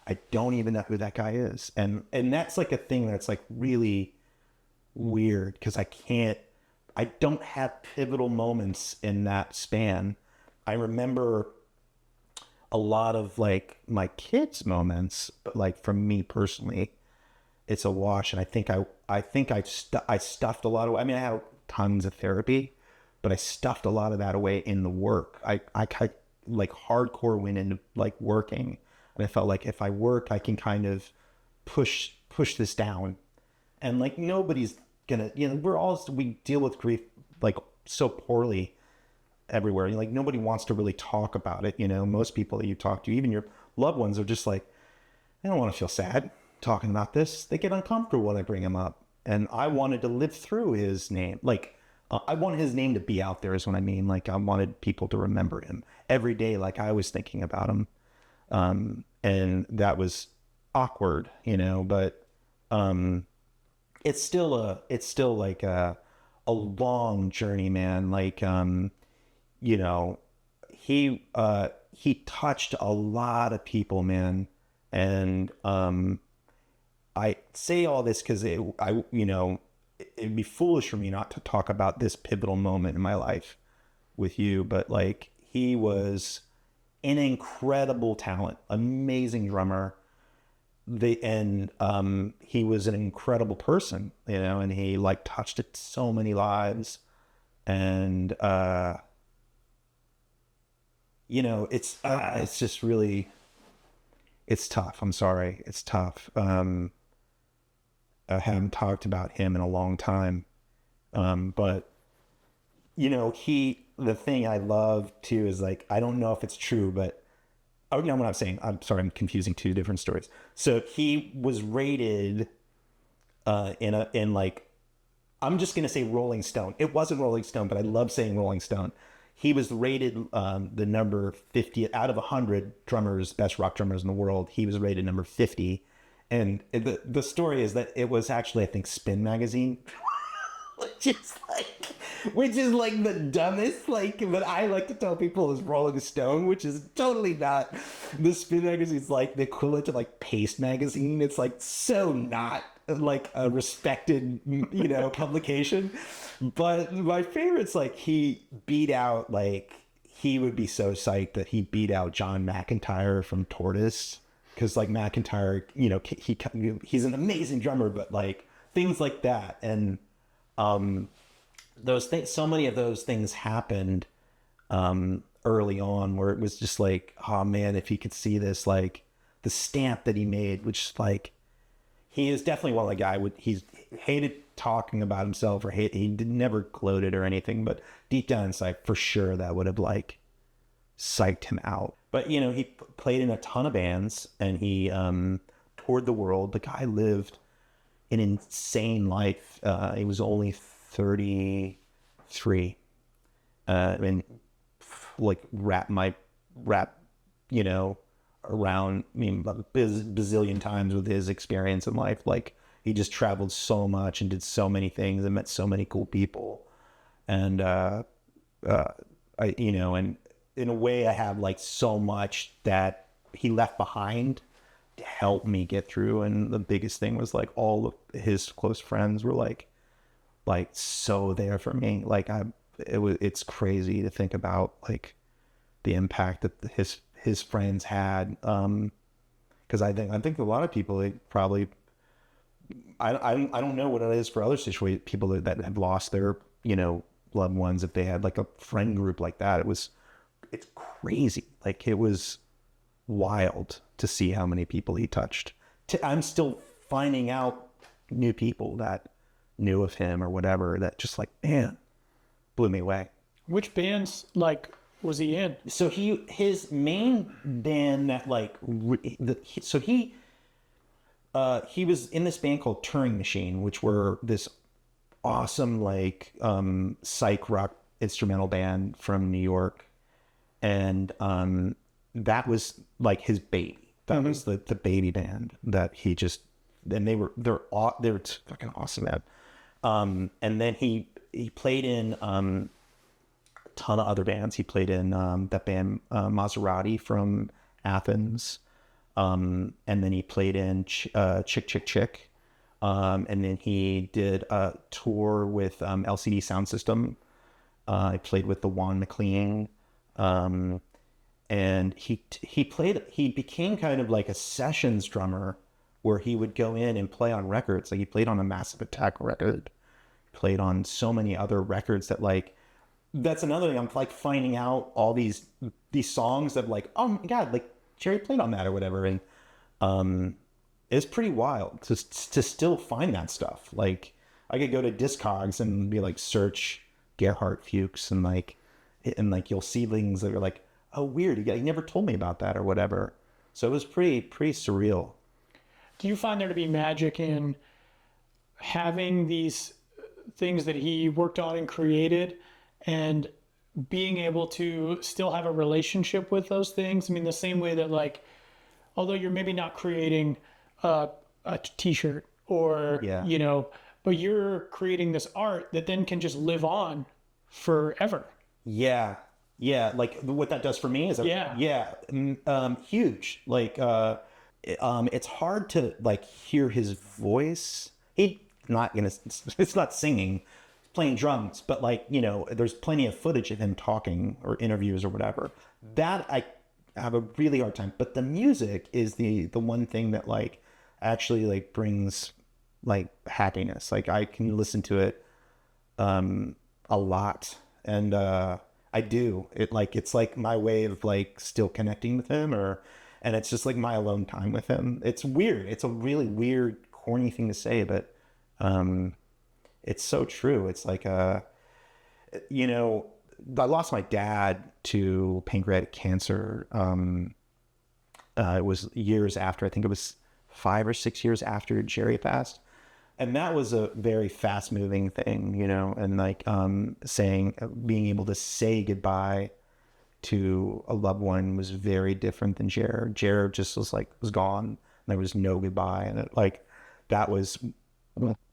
I don't even know who that guy is. And that's like a thing that's like really weird, because I don't have pivotal moments in that span. I remember a lot of like my kids' moments, but like for me personally, it's a wash. And I think I stuffed a lot of, I mean, I had tons of therapy, but I stuffed a lot of that away in the work. I like hardcore went into like working, and I felt like if I work, I can kind of push this down. And like, nobody's gonna, we deal with grief like so poorly everywhere. Like, nobody wants to really talk about it. Most people that you talk to, even your loved ones, are just like, I don't want to feel sad talking about this. They get uncomfortable when I bring him up. And I wanted to live through his name. Like, I wanted his name to be out there is what I mean. Like, I wanted people to remember him every day. Like, I was thinking about him. And that was awkward, but, it's still like a long journey, man. Like, he touched a lot of people, man. And, I say all this because it'd be foolish for me not to talk about this pivotal moment in my life with you. But like, he was an incredible talent, amazing drummer. He was an incredible person, and he like touched so many lives. And it's just really, it's tough. I'm sorry, it's tough. I haven't talked about him in a long time, but the thing I love too is, like, I don't know if it's true, but what I'm saying, I'm sorry, I'm confusing two different stories. So he was rated in like, I'm just gonna say Rolling Stone. It wasn't Rolling Stone, but I love saying Rolling Stone. He was rated the number 50 out of 100 drummers, best rock drummers in the world. He was rated number 50. And the story is that it was actually, I think, Spin magazine, which is like the dumbest, like, but I like to tell people is Rolling Stone, which is totally not. The Spin magazine's like the equivalent to like Paste magazine. It's like so not like a respected, publication. But my favorite's like, he beat out, like, he would be so psyched that he beat out John McEntire from Tortoise. Because like McEntire, he's an amazing drummer, but like things like that. And those things, so many of those things happened early on, where it was just like, oh man, if he could see this, like the stamp that he made, which like, he is definitely one of the guy he's hated talking about himself, or he never gloated or anything, but deep down inside, for sure, that would have like psyched him out. But he played in a ton of bands, and he toured the world. The guy lived an insane life. He was only 33, and like rap, around, I mean, bazillion times with his experience in life. Like, he just traveled so much and did so many things and met so many cool people. And and in a way I have like so much that he left behind to help me get through. And the biggest thing was like all of his close friends were like so there for me. Like it's crazy to think about like the impact that his friends had. Because I think a lot of people, they probably, I don't know what it is for other situations, people that have lost their, loved ones, if they had like a friend group like that. It's crazy. Like it was wild to see how many people he touched. I'm still finding out new people that knew of him or whatever, that just like, man, blew me away. Which bands like was he in? So his main band that like he was in this band called Turing Machine, which were this awesome like psych rock instrumental band from New York, and that was like his baby. That was the baby band that he just, and they were fucking awesome, man. And then he played in a ton of other bands. He played in that band Maserati from Athens, and then he played in Chick Chick Chick, and then he did a tour with LCD Sound System. I played with the Juan McLean, and he became kind of like a sessions drummer, where he would go in and play on records. Like he played on a Massive Attack record, played on so many other records that like, that's another thing. I'm like finding out all these songs that like, oh my God, like Jerry played on that or whatever. And it's pretty wild to still find that stuff. Like I could go to Discogs and be like, search Gerhard Fuchs, and you'll see things that are like, oh weird, he never told me about that or whatever. So it was pretty surreal. Do you find there to be magic in having these things that he worked on and created, and being able to still have a relationship with those things? I mean, the same way that like, although you're maybe not creating a t-shirt or, but you're creating this art that then can just live on forever. Yeah. Like what that does for me is, huge. Like, it's hard to like hear his voice. It's not singing, playing drums, but like, there's plenty of footage of him talking or interviews or whatever. That I have a really hard time. But the music is the one thing that like actually like brings like happiness. Like I can listen to it a lot, and I do. It's like my way of like still connecting with him, and it's just like my alone time with him. It's weird. It's a really weird, corny thing to say, but it's so true. It's like, I lost my dad to pancreatic cancer. It was years after, I think it was 5 or 6 years after Jerry passed. And that was a very fast moving thing, and like, being able to say goodbye to a loved one was very different than Jared. Jared just was gone. There was no goodbye. And that was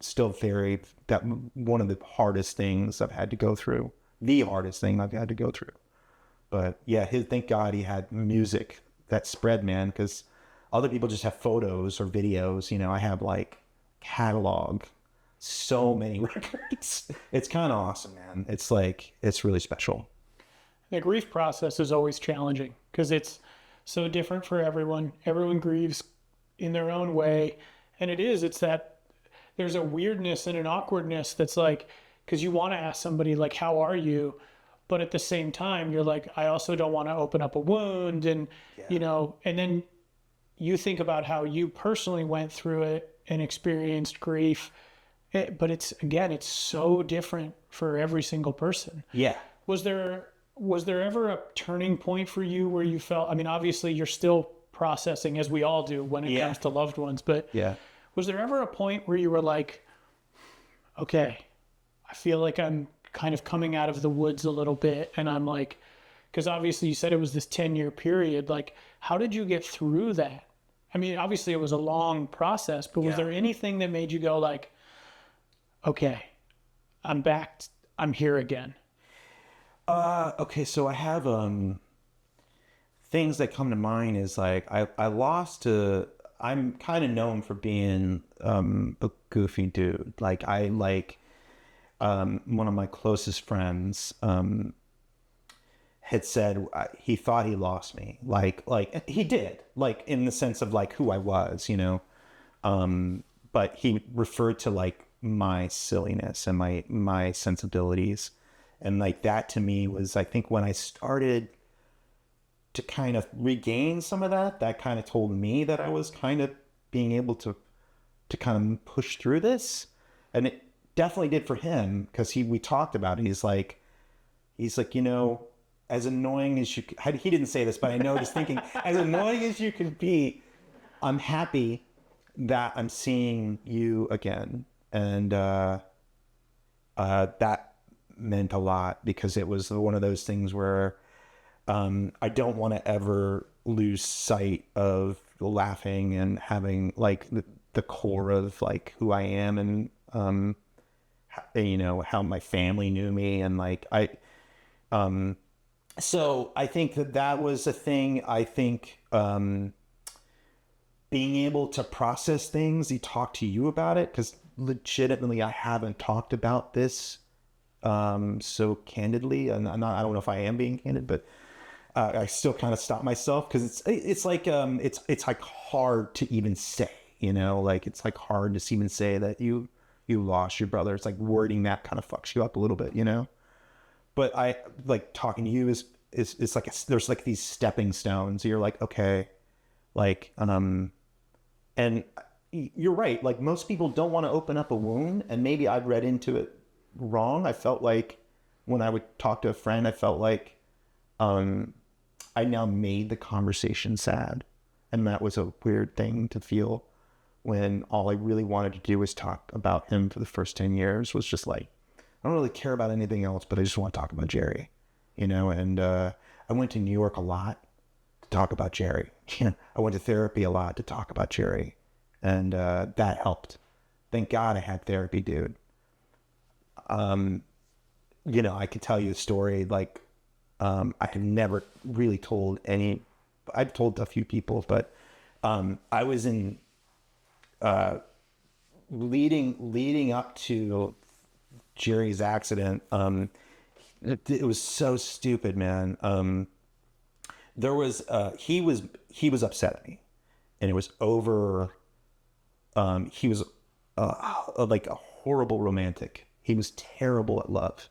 still one of the hardest things I've had to go through. The hardest thing I've had to go through. But yeah, thank God he had music that spread, man, because other people just have photos or videos. I have like catalog, so many records. It's kind of awesome, man. It's really special. The grief process is always challenging because it's so different for everyone. Everyone grieves in their own way. And it's that there's a weirdness and an awkwardness that's like, because you want to ask somebody like, how are you? But at the same time, you're like, I also don't want to open up a wound. And, and then you think about how you personally went through it and experienced grief. But it's so different for every single person. Yeah. Was there ever a turning point for you where you felt, I mean, obviously you're still processing, as we all do when it comes to loved ones, but was there ever a point where you were like, okay, I feel like I'm kind of coming out of the woods a little bit, and I'm like, because obviously you said it was this 10-year period, like, how did you get through that? I mean, obviously it was a long process, but was there anything that made you go like, okay, I'm back, I'm here again? Okay, so I have things that come to mind is like I lost to. I'm kind of known for being a goofy dude. Like I like one of my closest friends had said he thought he lost me. Like he did. Like in the sense of like who I was, you know. But he referred to like my silliness and my sensibilities, and like that to me was, I think, when I started to kind of regain some of that kind of told me that I was kind of being able to kind of push through this. And it definitely did for him, because we talked about it. He's like, you know, as annoying as he didn't say this, but I know he's thinking, as annoying as you can be, I'm happy that I'm seeing you again. And that meant a lot, because it was one of those things where I don't want to ever lose sight of laughing and having like the core of like who I am, and you know, how my family knew me, and like so I think that was a thing. I think being able to process things, he talked to you about it, because legitimately I haven't talked about this so candidly, and I don't know if I am being candid, but I still kind of stop myself, because it's like it's like hard to even say, you know, like it's like hard to even say that you lost your brother. It's like wording that kind of fucks you up a little bit, you know. But I like talking to you is it's like there's like these stepping stones. You're like, okay, like and you're right. Like most people don't want to open up a wound, and maybe I've read into it wrong. I felt like when I would talk to a friend, I felt like I now made the conversation sad, and that was a weird thing to feel, when all I really wanted to do was talk about him for the first 10 years. Was just like, I don't really care about anything else, but I just want to talk about Jerry, you know. And I went to New York a lot to talk about Jerry. I went to therapy a lot to talk about Jerry, and that helped. Thank God I had therapy, dude. You know, I could tell you a story like I have never really told any. I've told a few people, but I was in leading up to Jerry's accident. It was so stupid, man. There was he was upset at me, and it was over. He was like a horrible romantic. He was terrible at love.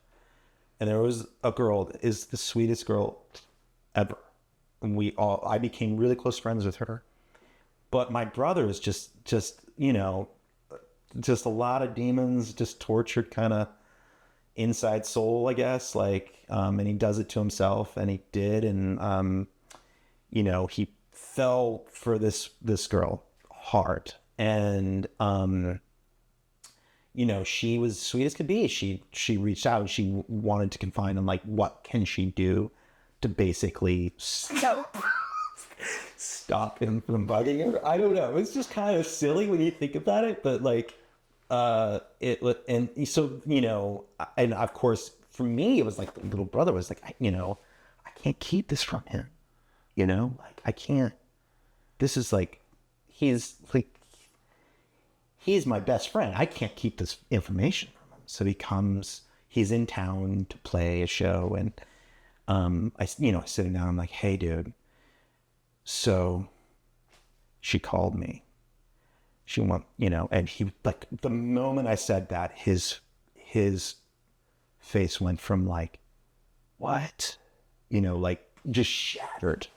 And there was a girl that is the sweetest girl ever. And I became really close friends with her. But my brother is just, you know, just a lot of demons, just tortured kind of inside soul, I guess. Like, and he does it to himself, and he did. And, you know, he fell for this girl hard. And, you know, she was sweet as could be. She reached out, and she wanted to confide in like, what can she do to basically stop him from bugging her. I don't know. It's just kind of silly when you think about it, but like, and so, you know, and of course for me, it was like the little brother was like, you know, I can't keep this from him, you know, like I can't, this is like, he's my best friend. I can't keep this information from him. So he's in town to play a show, and I sitting down, I'm like, hey dude, so she called me. She went, you know, and he, like, the moment I said that, his face went from like, what? You know, like just shattered.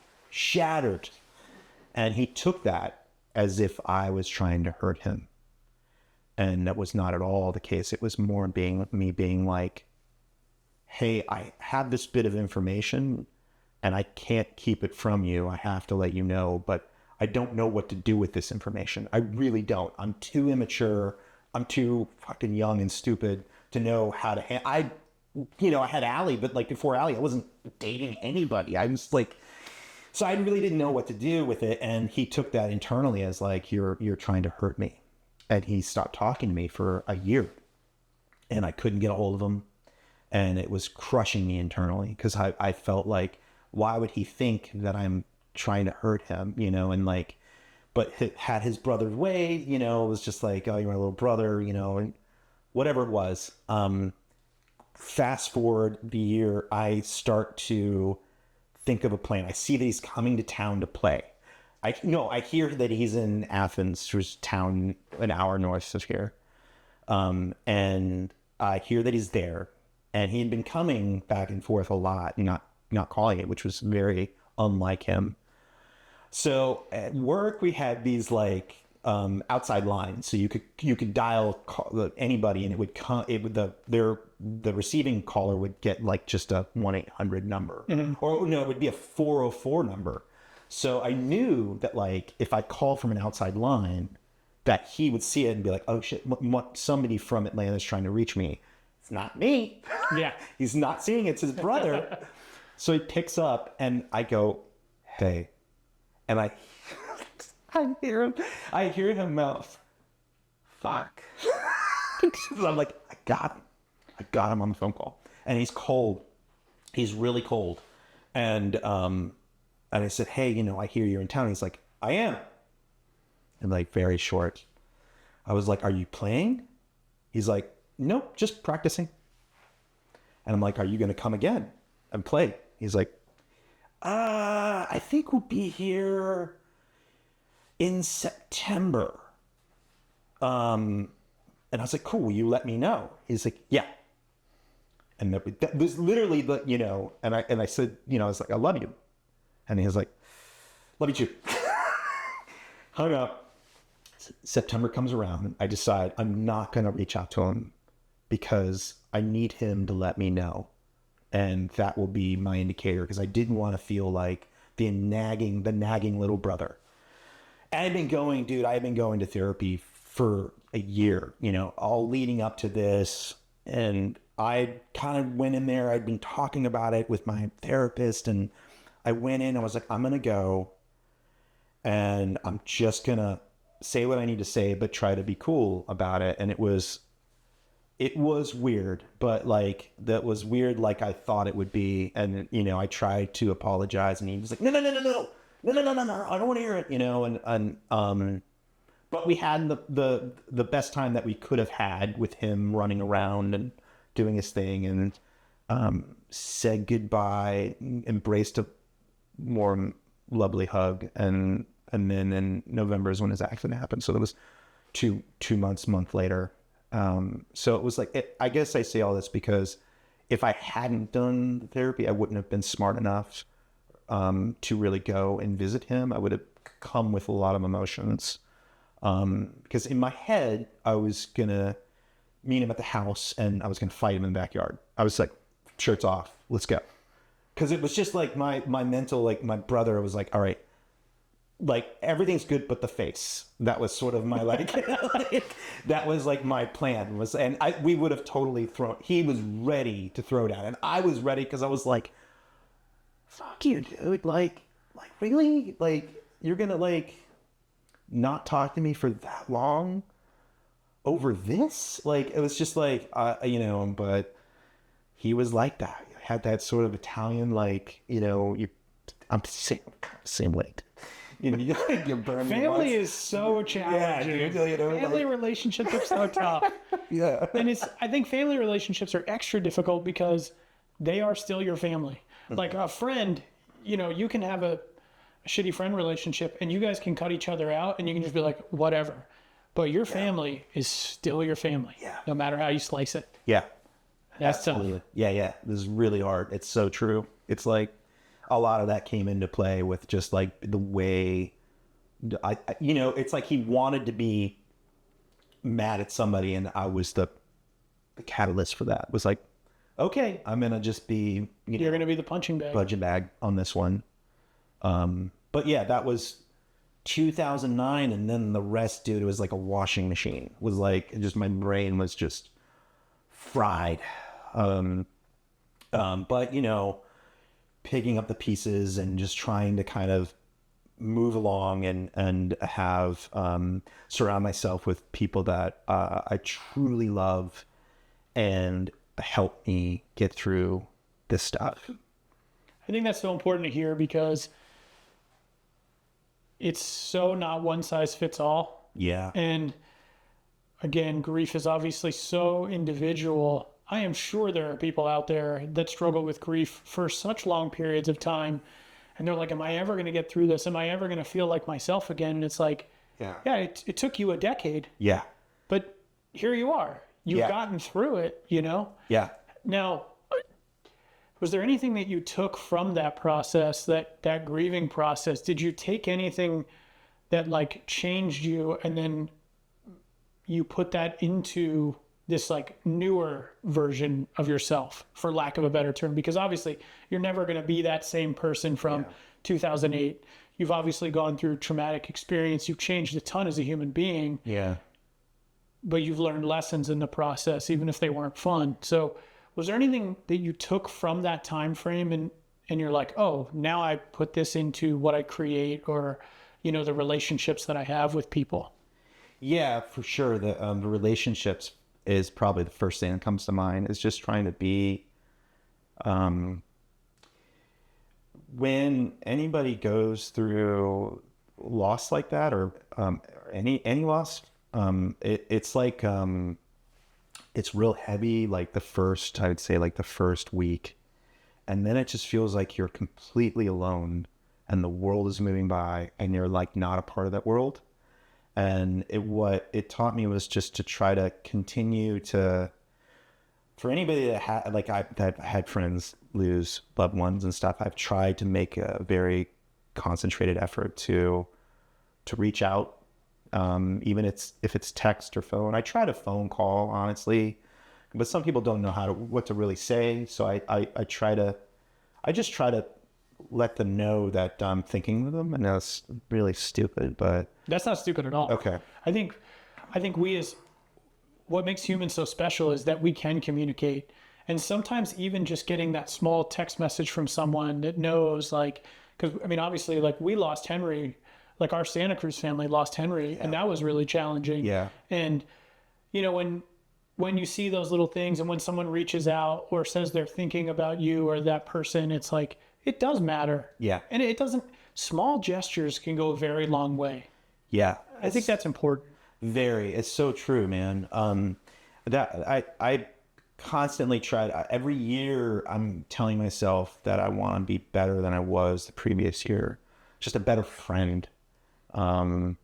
And he took that as if I was trying to hurt him. And that was not at all the case. It was more me being like, hey, I have this bit of information and I can't keep it from you. I have to let you know, but I don't know what to do with this information. I really don't. I'm too immature. I'm too fucking young and stupid to know how to I had Allie, but like before Allie, I wasn't dating anybody. I was like, so I really didn't know what to do with it. And he took that internally as like, you're trying to hurt me. And he stopped talking to me for a year, and I couldn't get a hold of him. And it was crushing me internally because I felt like, why would he think that I'm trying to hurt him, you know? And like, but had his brother's way, you know, it was just like, oh, you're my little brother, you know, and whatever it was. Fast forward the year, I start to think of a plan. I see that he's coming to town to play. I hear that he's in Athens, which is a town an hour north of here. And I hear that he's there, and he had been coming back and forth a lot, and not calling it, which was very unlike him. So at work, we had these like outside lines, so you could call anybody, and it would come. The receiving caller would get like just a 1-800 number, or no, it would be a 404 number. So I knew that like if I called from an outside line, that he would see it and be like, oh shit, somebody from Atlanta is trying to reach me. It's not me. Yeah. He's not seeing it. It's his brother. So he picks up, and I go, hey. And I hear him mouth, fuck. So I'm like, I got him on the phone call. And he's cold. He's really cold. And I said, hey, you know, I hear you're in town. He's like, I am. And like very short. I was like, are you playing? He's like, nope, just practicing. And I'm like, are you going to come again and play? He's like, I think we'll be here in September. And I was like, cool, will you let me know? He's like, yeah. And that was literally the, you know, and I said, you know, I was like, I love you. And he was like, love you too. Hung up. September comes around, and I decide I'm not going to reach out to him because I need him to let me know. And that will be my indicator, because I didn't want to feel like the nagging little brother. And I've been going to therapy for a year, you know, all leading up to this. And I kind of went in there. I'd been talking about it with my therapist, and I went in. I was like, I'm going to go, and I'm just going to say what I need to say, but try to be cool about it. And it was weird, but like, that was weird like I thought it would be. And, you know, I tried to apologize, and he was like, no, I don't want to hear it, you know, and but we had the best time that we could have had with him running around and doing his thing, and said goodbye, embraced a warm, lovely hug, and then in November is when his accident happened. So that was two month later. So it was like, I guess I say all this because if I hadn't done the therapy, I wouldn't have been smart enough to really go and visit him. I would have come with a lot of emotions. Because in my head, I was going to meet him at the house, and I was going to fight him in the backyard. I was like, shirts off, let's go. Because it was just like my mental, like my brother was like, all right, like everything's good but the face. That was sort of my like, that was like my plan was, and we would have totally he was ready to throw down, and I was ready because I was like, fuck you, dude, like really, like you're gonna like not talk to me for that long over this? Like it was just like, you know, but he was like that. He had that sort of Italian, like, you know, I'm same way. You know, you burn family is so challenging. Yeah, dude, you know, family relationships are so tough. Yeah. And I think family relationships are extra difficult because they are still your family. Like a friend, you know, you can have a shitty friend relationship and you guys can cut each other out and you can just be like, whatever. But your family is still your family. Yeah. No matter how you slice it. Yeah. That's tough. Yeah. This is really hard. It's so true. It's like a lot of that came into play with just like the way I you know, it's like he wanted to be mad at somebody, and I was the catalyst for that. It was like, okay, I'm going to just be, You're going to be the punching bag on this one. But yeah, that was 2009. And then the rest, dude, it was like a washing machine. It was like, just my brain was just fried. But you know, picking up the pieces and just trying to kind of move along and have, surround myself with people that, I truly love and helped me get through this stuff. I think that's so important to hear because it's so not one size fits all. Yeah. And again, grief is obviously so individual. I am sure there are people out there that struggle with grief for such long periods of time. And they're like, am I ever going to get through this? Am I ever going to feel like myself again? And it's like, yeah, it took you a decade. Yeah. But here you are. You've gotten through it, you know? Yeah. Now, was there anything that you took from that process, that grieving process? Did you take anything that like changed you and then you put that into this like newer version of yourself, for lack of a better term? Because obviously you're never going to be that same person from 2008. You've obviously gone through traumatic experience. You've changed a ton as a human being. Yeah. But you've learned lessons in the process, even if they weren't fun. So was there anything that you took from that time frame and you're like, oh, now I put this into what I create, or, you know, the relationships that I have with people? Yeah, for sure. The relationships is probably the first thing that comes to mind, is just trying to be, when anybody goes through loss like that, or any loss, it's like, it's real heavy, like I would say the first week. And then it just feels like you're completely alone and the world is moving by and you're like not a part of that world. And what it taught me was just to try to continue to, for anybody that had friends lose loved ones and stuff, I've tried to make a very concentrated effort to reach out. Even if it's text or phone. I try to phone call, honestly, but some people don't know what to really say. So I just try to let them know that I'm thinking of them. And that's really stupid, but that's not stupid at all. Okay. I think what makes humans so special is that we can communicate. And sometimes even just getting that small text message from someone that knows, like, because I mean, obviously, like, we lost Henry. Like, our Santa Cruz family lost Henry, and that was really challenging. Yeah. And, you know, when you see those little things and when someone reaches out or says they're thinking about you or that person, it's like, it does matter. Yeah. And it doesn't, small gestures can go a very long way. Yeah. I think that's important. Very. It's so true, man. That I constantly try, every year I'm telling myself that I want to be better than I was the previous year. Just a better friend. And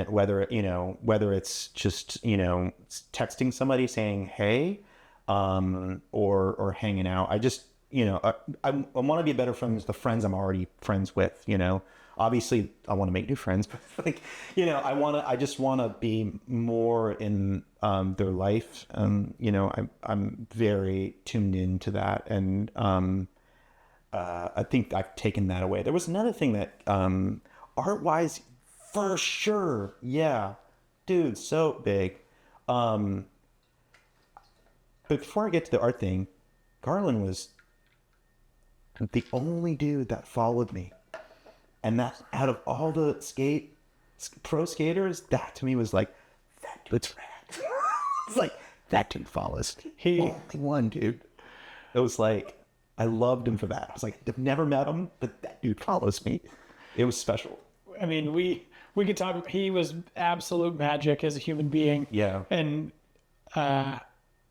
whether it's just, texting somebody saying, hey, or hanging out. I just, I want to be a better friend with the friends I'm already friends with, obviously I want to make new friends, but like, I just want to be more in, their life. I'm very tuned into that. And, I think I've taken that away. There was another thing that, art-wise, for sure, yeah, dude, so big. But before I get to the art thing, Gartland was the only dude that followed me, and that out of all the pro skaters, that to me was like, that dude's rad. It's like, that dude follows. He only one, dude. It was like, I loved him for that. I was like, I've never met him, but that dude follows me. It was special. I mean, we could talk. He was absolute magic as a human being. Yeah. And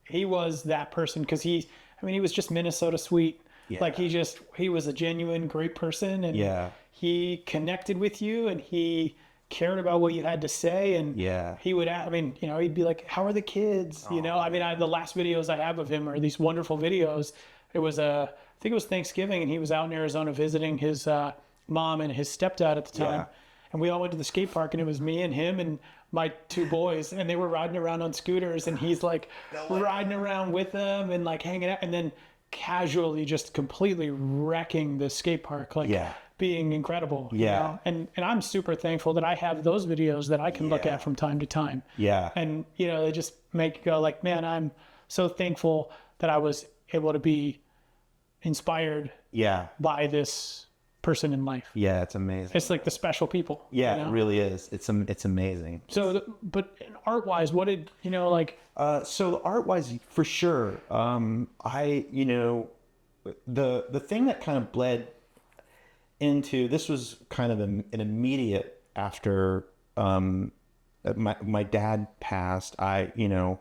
he was that person because he was just Minnesota sweet. Yeah. Like he was a genuine great person, and he connected with you, and he cared about what you had to say, and he would, he'd be like, "How are the kids?" The last videos I have of him are these wonderful videos. It was I think it was Thanksgiving, and he was out in Arizona visiting his mom and his stepdad at the time. Yeah. And we all went to the skate park, and it was me and him and my two boys, and they were riding around on scooters, and he's like riding around with them and like hanging out, and then casually just completely wrecking the skate park, like being incredible. Yeah. And I'm super thankful that I have those videos that I can look at from time to time. Yeah. And, they just make you go like, man, I'm so thankful that I was able to be inspired by this person in life. Yeah, it's amazing. It's like the special people. Yeah, you know? it really is. It's amazing. So, but art wise, what did, like, So art wise, for sure. The thing that kind of bled into this was kind of an immediate after my dad passed. I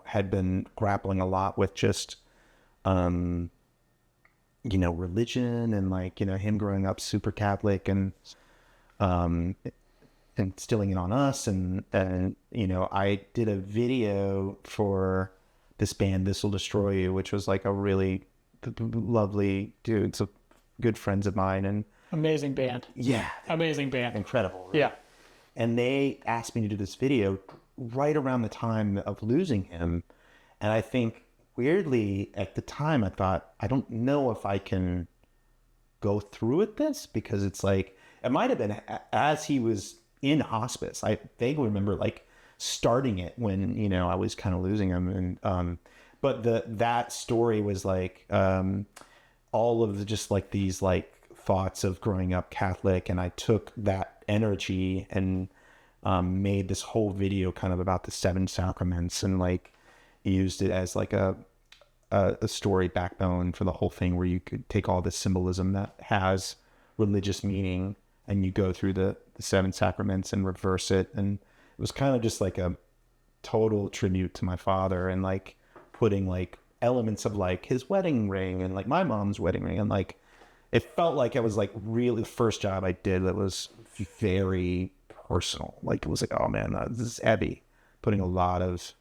had been grappling a lot with just religion and him growing up super Catholic and instilling it on us, and I did a video for this band This'll Destroy You, which was like a really lovely dudes, so good friends of mine, and amazing band. Yeah, Amazing band. incredible. Right? Yeah. And they asked me to do this video right around the time of losing him, and I think weirdly at the time I thought, I don't know if I can go through with this, because it's like it might have been as he was in hospice. I vaguely remember starting it when I was kind of losing him, and but that story was all of just these thoughts of growing up Catholic, and I took that energy and made this whole video kind of about the 7 sacraments, and used it as a story backbone for the whole thing, where you could take all this symbolism that has religious meaning and you go through the 7 sacraments and reverse it. And it was kind of just a total tribute to my father, and putting elements of his wedding ring and my mom's wedding ring, and it felt like it was really the first job I did that was very personal. It was oh man, this is heavy, putting a lot of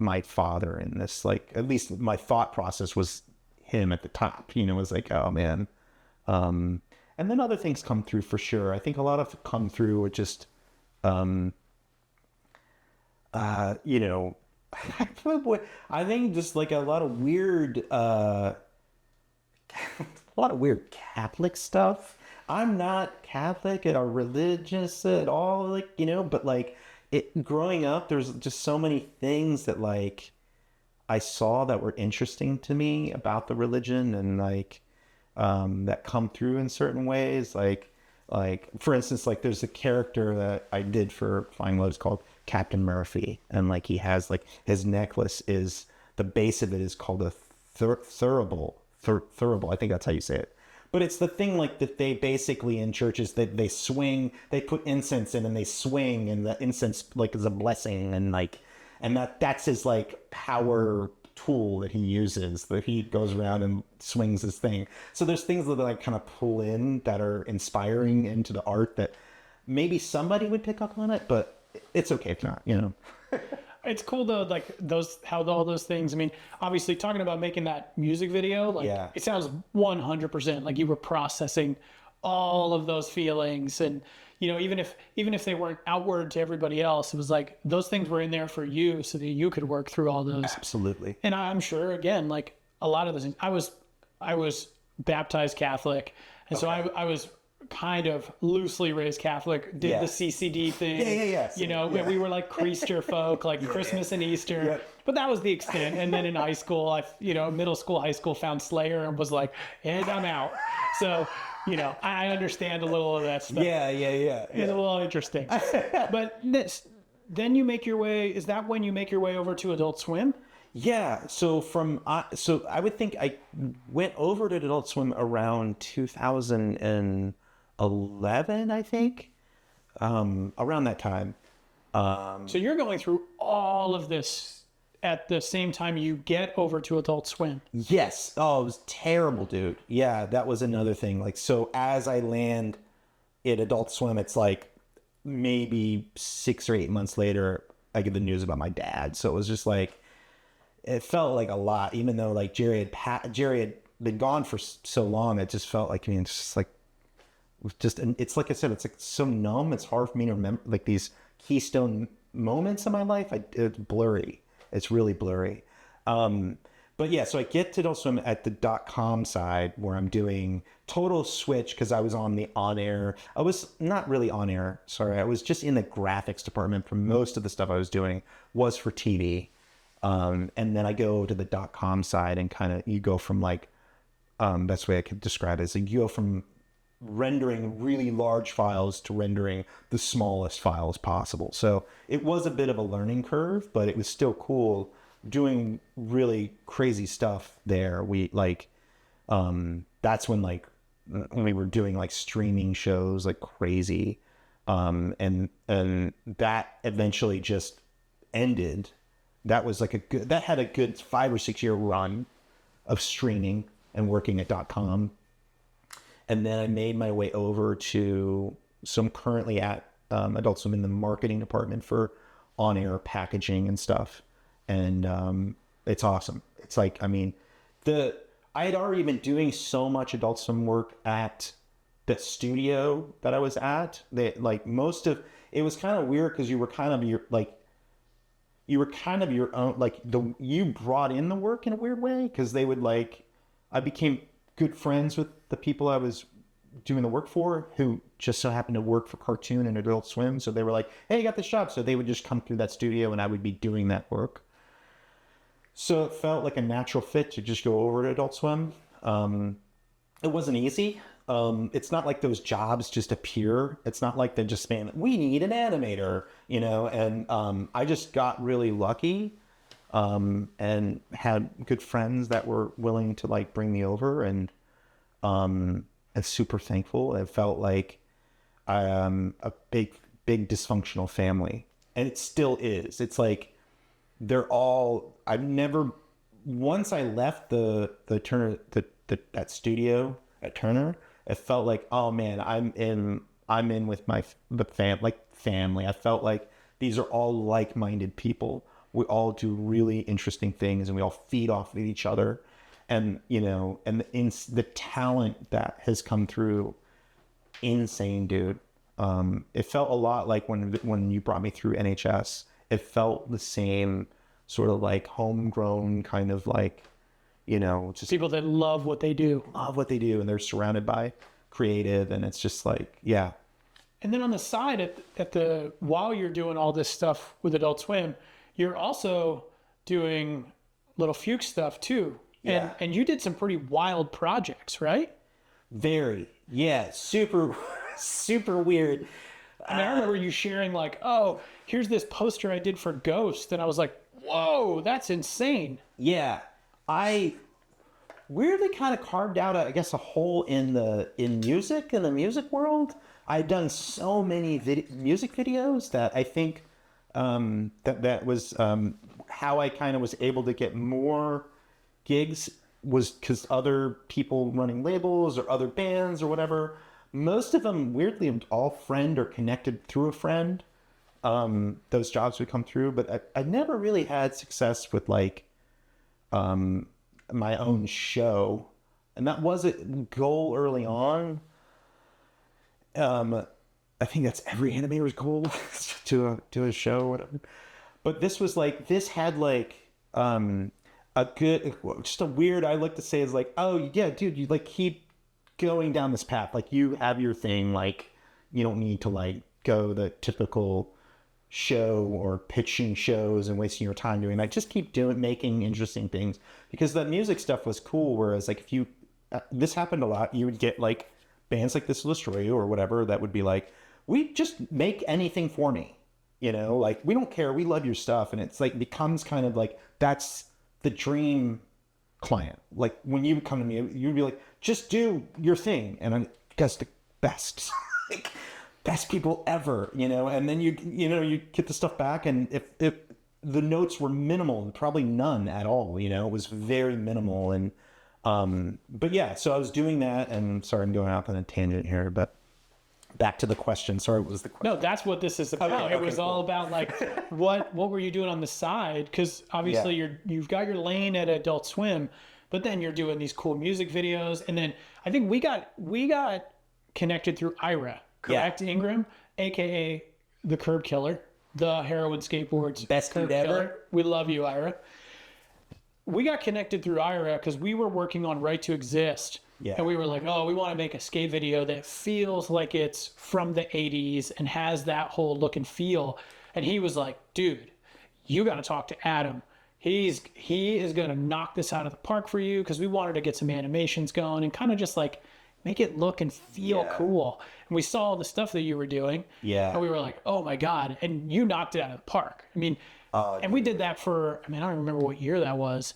my father in this. At least my thought process was him at the top, it was oh man. And then other things come through for sure. I think a lot of it come through with just I think just a lot of weird Catholic stuff. I'm not Catholic or religious at all, but growing up, there's just so many things that I saw that were interesting to me about the religion, and that come through in certain ways. For instance, there's a character that I did for Flying Lotus called Captain Murphy, and he has his necklace is, the base of it is called a thurible. I think that's how you say it. But it's the thing that they basically in churches that they swing, they put incense in and they swing, and the incense is a blessing, and that's his power tool that he uses, that he goes around and swings his thing. So there's things that I kind of pull in that are inspiring into the art that maybe somebody would pick up on it, but it's okay if not, It's cool though, how all those things. I mean, obviously, talking about making that music video, Yeah. It sounds 100% like you were processing all of those feelings, and even if they weren't outward to everybody else, it was those things were in there for you, so that you could work through all those. Absolutely. And I'm sure, again, a lot of those things. I was baptized Catholic, and so I was kind of loosely raised Catholic, did the CCD thing. We were Creaster folk, Christmas and Easter. Yeah. But that was the extent. And then in high school, middle school, high school, found Slayer and was and I'm out. So, I understand a little of that stuff. Yeah. It's a little interesting. But then you make your way, is that when you make your way over to Adult Swim? Yeah, so I would think I went over to Adult Swim around 2011, I think, around that time. So you're going through all of this at the same time you get over to Adult Swim. Yes. Oh, it was terrible, dude. Yeah, that was another thing. So as I land at Adult Swim, it's maybe 6 or 8 months later, I get the news about my dad. So it was just it felt a lot, even though Jerry had been gone for so long. It just felt it's just it's like I said, it's so numb. It's hard for me to remember these keystone moments in my life. It's blurry. It's really blurry. But yeah, so I get to Adult Swim at the .com side, where I'm doing total switch, because I was on the on-air. I was not really on-air, sorry. I was just in the graphics department for most of the stuff I was doing was for TV. And then I go to the .com side, and kind of you go from best way I could describe it is you go from rendering really large files to rendering the smallest files possible. So it was a bit of a learning curve, but it was still cool doing really crazy stuff there. We like, that's when like we were doing like streaming shows like crazy. And that eventually just ended. That was like that had a good 5 or 6 year run of streaming and working at .com. And then I made my way over to, so I'm currently at Adult Swim in the marketing department for on-air packaging and stuff. And it's awesome. It's like, I mean, I had already been doing so much Adult Swim work at the studio that I was at. It was kind of weird because you were kind of your own, like you brought in the work in a weird way, because they would like, I became good friends with the people I was doing the work for, who just so happened to work for Cartoon and Adult Swim. So they were like, hey, you got this job. So they would just come through that studio and I would be doing that work. So it felt like a natural fit to just go over to Adult Swim. It wasn't easy. It's not like those jobs just appear. It's not like they're just saying, we need an animator, you know? And I just got really lucky and had good friends that were willing to like bring me over, and I'm super thankful. It felt like I am a big dysfunctional family, and it still is. It's like once I left the Turner, that studio at Turner, it felt like, oh man, I'm in with the family. I felt like these are all like-minded people. We all do really interesting things, and we all feed off of each other. And, you know, and the talent that has come through, insane, dude. It felt a lot like when you brought me through NHS, it felt the same sort of like homegrown kind of like, you know, just people that love what they do. And they're surrounded by creative, and it's just like, yeah. And then on the side, while you're doing all this stuff with Adult Swim, you're also doing little Fuchs stuff too. Yeah. And you did some pretty wild projects, right? Very. Yeah. Super, super weird. I mean, I remember you sharing like, oh, here's this poster I did for Ghost. And I was like, whoa, that's insane. Yeah. I weirdly kind of carved out, I guess, a hole in the music world. I'd done so many music videos that I think that was how I kind of was able to get more gigs, was because other people running labels or other bands or whatever, most of them weirdly all friend or connected through a friend. Those jobs would come through, but I never really had success with like my own show, and that was a goal early on. I think that's every animator's goal to a show or whatever. But this had like a good, just a weird, I like to say is like, oh yeah, dude, you like keep going down this path. Like you have your thing, like you don't need to like go the typical show or pitching shows and wasting your time doing that. Just keep making interesting things, because the music stuff was cool. Whereas like if you, this happened a lot, you would get like bands like This Will Destroy You or whatever that would be like, we just make anything for me, you know, like we don't care, we love your stuff. And it's like becomes kind of like, that's the dream client. Like when you come to me, you'd be like, just do your thing, and I'm just the best like, best people ever, you know. And then you get the stuff back, and if the notes were minimal, probably none at all, you know, it was very minimal. And but yeah, so I was doing that, and sorry, I'm going off on a tangent here, but back to the question. Sorry, what was the question? No, that's what this is about. Okay, it was all about like what were you doing on the side? Because obviously you've got your lane at Adult Swim, but then you're doing these cool music videos, and then I think we got connected through Ira, correct? Yeah. Ingram, aka the Curb Killer, the heroin skateboards best Curb ever. Killer. We love you, Ira. We got connected through Ira because we were working on Right to Exist. Yeah. And we were like, oh, we want to make a skate video that feels like it's from the 80s and has that whole look and feel. And he was like, dude, you got to talk to Adam. He is going to knock this out of the park for you, because we wanted to get some animations going and kind of just like make it look and feel cool. And we saw the stuff that you were doing. Yeah. And we were like, oh my God. And you knocked it out of the park. I mean, and we did that for, I don't remember what year that was.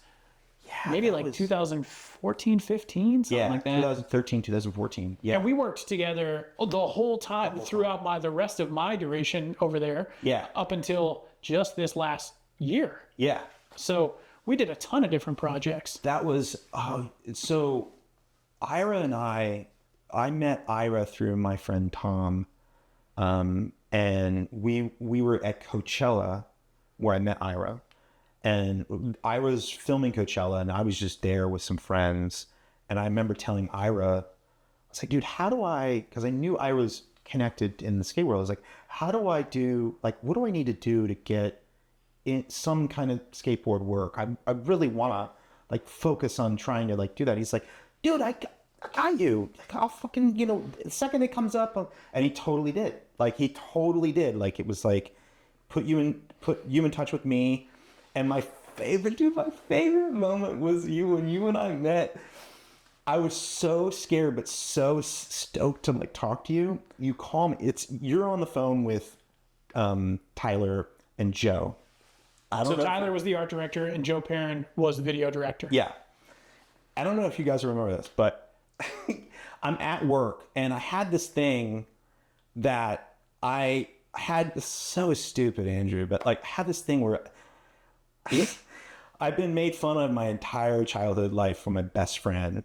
Yeah. Maybe like 2014, 15, something like that. 2013, 2014. Yeah. And we worked together the whole time throughout the rest of my duration over there. Yeah. Up until just this last year. Yeah. So we did a ton of different projects. That was, so Ira and I met Ira through my friend Tom. And we were at Coachella where I met Ira. And I was filming Coachella and I was just there with some friends. And I remember telling Ira, I was like, dude, how do I, because I knew I was connected in the skate world. I was like, how do I do, like, what do I need to do to get in some kind of skateboard work? I really want to like focus on trying to like do that. He's like, dude, I got you. Like, I'll fucking, the second it comes up. And he totally did. Like, he totally did. Like, it was like, put you in touch with me. And my favorite moment was when you and I met. I was so scared, but so stoked to like talk to you. You call me. You're on the phone with Tyler and Joe. So Tyler was the art director and Joe Perrin was the video director. Yeah. I don't know if you guys remember this, but I'm at work and I had this thing that I had, so stupid, Andrew, but like I had this thing where I've been made fun of my entire childhood life from my best friend.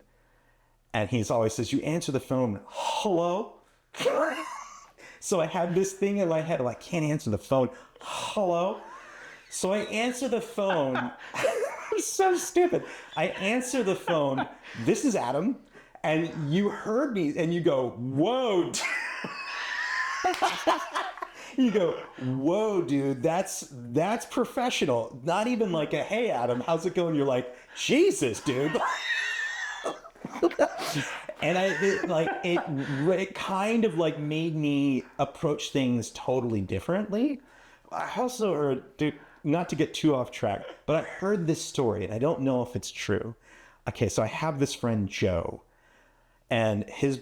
And he's always says, you answer the phone, hello? So I have this thing in my head, I can't answer the phone, hello? So I answer the phone. It's so stupid. I answer the phone. This is Adam. And you heard me and you go, whoa. You go, whoa, dude, that's professional. Not even like a, hey, Adam, how's it going? You're like, Jesus, dude. And it kind of like made me approach things totally differently. I also heard, dude, not to get too off track, but I heard this story and I don't know if it's true. Okay, so I have this friend, Joe, and his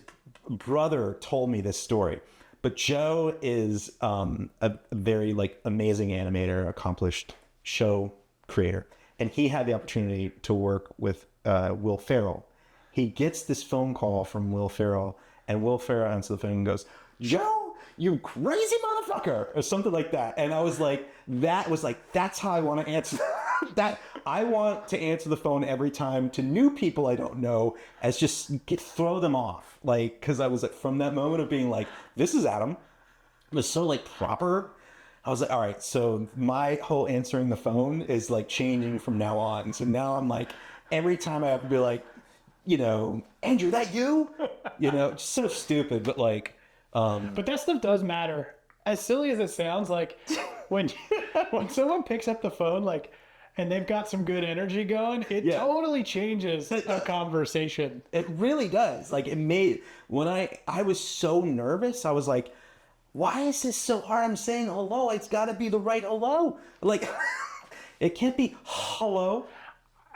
brother told me this story. But Joe is a very like amazing animator, accomplished show creator. And he had the opportunity to work with Will Ferrell. He gets this phone call from Will Ferrell, and Will Ferrell answers the phone and goes, Joe, you crazy motherfucker, or something like that. And I was like, that's how I want to answer that. I want to answer the phone every time to new people I don't know, as just throw them off. Like, because I was like, from that moment of being like, this is Adam, it was so like proper. I was like, all right, so my whole answering the phone is like changing from now on. So now I'm like, every time I have to be like, Andrew, that you? Just sort of stupid, but like. But that stuff does matter. As silly as it sounds, like when someone picks up the phone, like, and they've got some good energy going, it totally changes a conversation. It really does. Like it made, when I was so nervous, I was like, why is this so hard? I'm saying hello. It's got to be the right hello. Like, it can't be hello.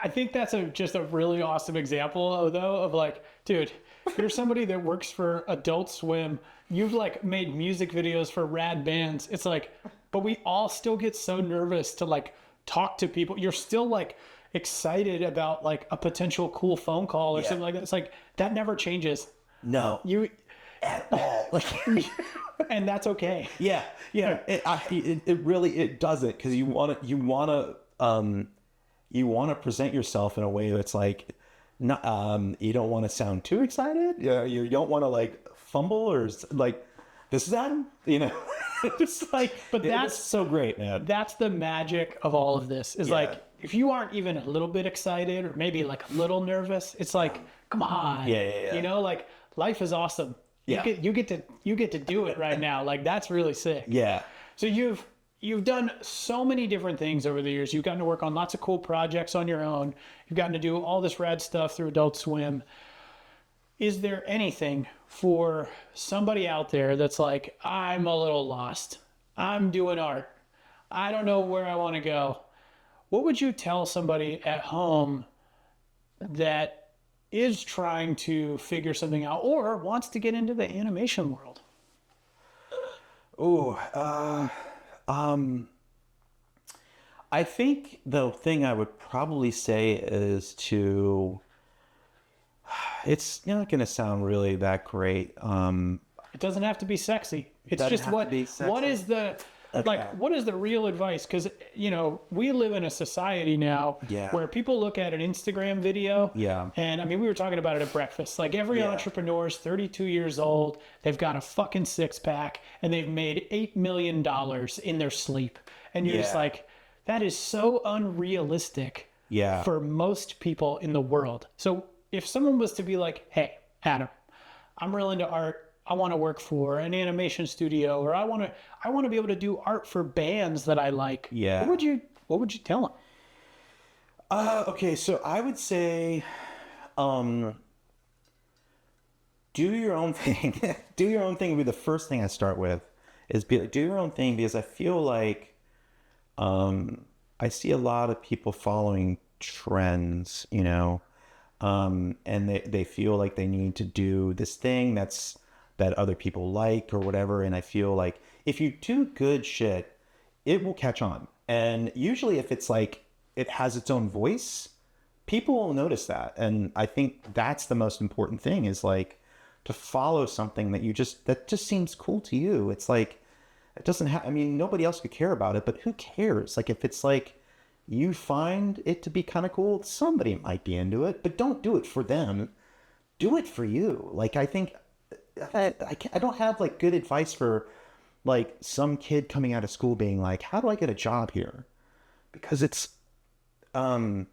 I think that's just a really awesome example, though, of like, dude, you're somebody that works for Adult Swim. You've like made music videos for rad bands. It's like, but we all still get so nervous to like talk to people. You're still like excited about like a potential cool phone call or something like that. It's like, that never changes. No. At all. Like, and that's okay. Yeah. It really doesn't, because you want to present yourself in a way that's like, not, you don't want to sound too excited. You don't want to like fumble or like, this is Adam, It's like, but that's so great, man. That's the magic of all of this. Is like, if you aren't even a little bit excited or maybe like a little nervous, it's like, come on. Yeah. Like life is awesome. Yeah. You get to do it right now. Like that's really sick. Yeah. So you've done so many different things over the years. You've gotten to work on lots of cool projects on your own. You've gotten to do all this rad stuff through Adult Swim. Is there anything for somebody out there that's like, I'm a little lost. I'm doing art. I don't know where I want to go. What would you tell somebody at home that is trying to figure something out or wants to get into the animation world? I think the thing I would probably say is to, it's not going to sound really that great. It doesn't have to be sexy. It's Doesn't just have to what be sexy. what is the like what is the real advice? Because we live in a society now Yeah. where people look at an Instagram video. Yeah. And I mean, we were talking about it at breakfast. Like every entrepreneur is 32 years old. They've got a fucking six pack and they've made $8 million in their sleep. And you're just Yeah. like, that is so unrealistic Yeah. for most people in the world. So if someone was to be like, hey, Adam, I'm real into art. I want to work for an animation studio, or I want to be able to do art for bands that I like. Yeah. What would you tell them? Okay, so I would say, do your own thing. Do your own thing would be the first thing I start with. Is be like, do your own thing, because I feel like, I see a lot of people following trends, and they feel like they need to do this thing that other people like or whatever. And I feel like if you do good shit, it will catch on. And usually if it's like, it has its own voice, people will notice that. And I think that's the most important thing, is like to follow something that just seems cool to you. It's like, it doesn't have, I mean, nobody else could care about it, but who cares? Like if it's like, you find it to be kind of cool, somebody might be into it, but don't do it for them. Do it for you. Like, I think I don't have like good advice for like some kid coming out of school being like, how do I get a job here? Because it's, I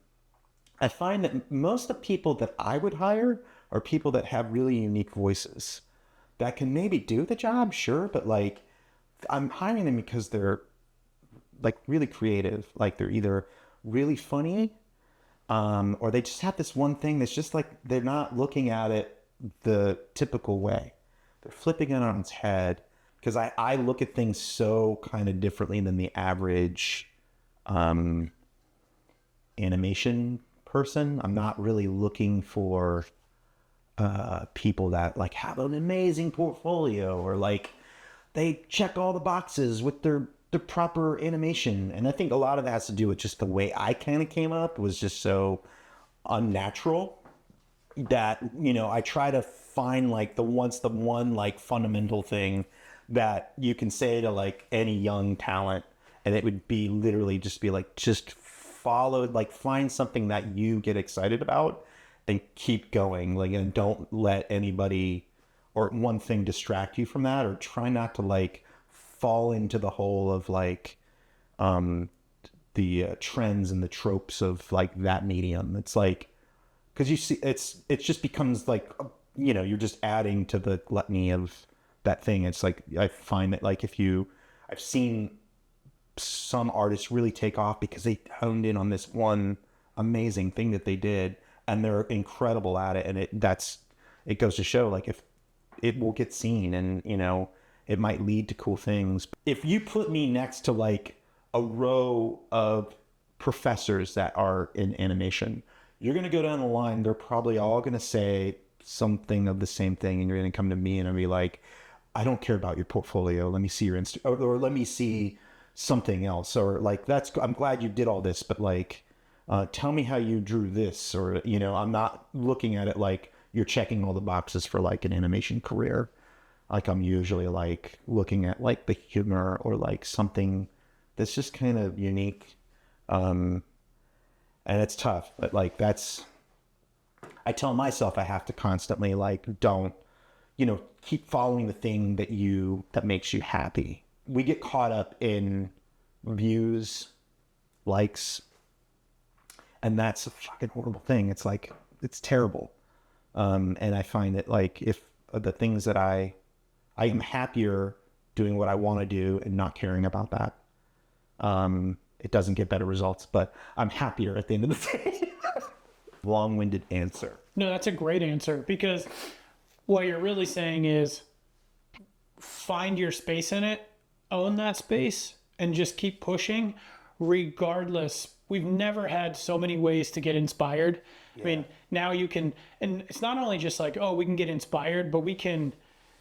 find that most of the people that I would hire are people that have really unique voices that can maybe do the job, sure, but like I'm hiring them because they're like really creative. Like they're either really funny, or they just have this one thing that's just like, they're not looking at it the typical way. They're flipping it on its head, because I look at things so kind of differently than the average animation person. I'm not really looking for people that like have an amazing portfolio, or like they check all the boxes with their proper animation. And I think a lot of that has to do with just the way I kind of came up. It was just so unnatural that, I try to find like the one like fundamental thing that you can say to like any young talent, and it would be literally just be like, just follow, like find something that you get excited about and keep going. Like, and don't let anybody or one thing distract you from that, or try not to like fall into the hole of like the trends and the tropes of like that medium. It's like, because you see, it just becomes like, you're just adding to the gluttony of that thing. It's like, I find that like I've seen some artists really take off because they honed in on this one amazing thing that they did, and they're incredible at it. And it goes to show like, if it will get seen, and it might lead to cool things. If you put me next to like a row of professors that are in animation, you're going to go down the line. They're probably all going to say something of the same thing. And you're going to come to me and I'll be like, I don't care about your portfolio. Let me see your or let me see something else. Or like, I'm glad you did all this, but like, tell me how you drew this. Or, I'm not looking at it like you're checking all the boxes for like an animation career. Like I'm usually like looking at like the humor, or like something that's just kind of unique. And it's tough, but like I tell myself I have to constantly like, don't, keep following the thing that makes you happy. We get caught up in views, likes, and that's a fucking horrible thing. It's like, it's terrible. And I find that like, if the things that I am happier doing what I want to do and not caring about that. It doesn't get better results, but I'm happier at the end of the day. Long-winded answer. No, that's a great answer, because what you're really saying is find your space in it, own that space, and just keep pushing regardless we've never had so many ways to get inspired. I mean, now you can, and it's not only just like, oh, we can get inspired, but we can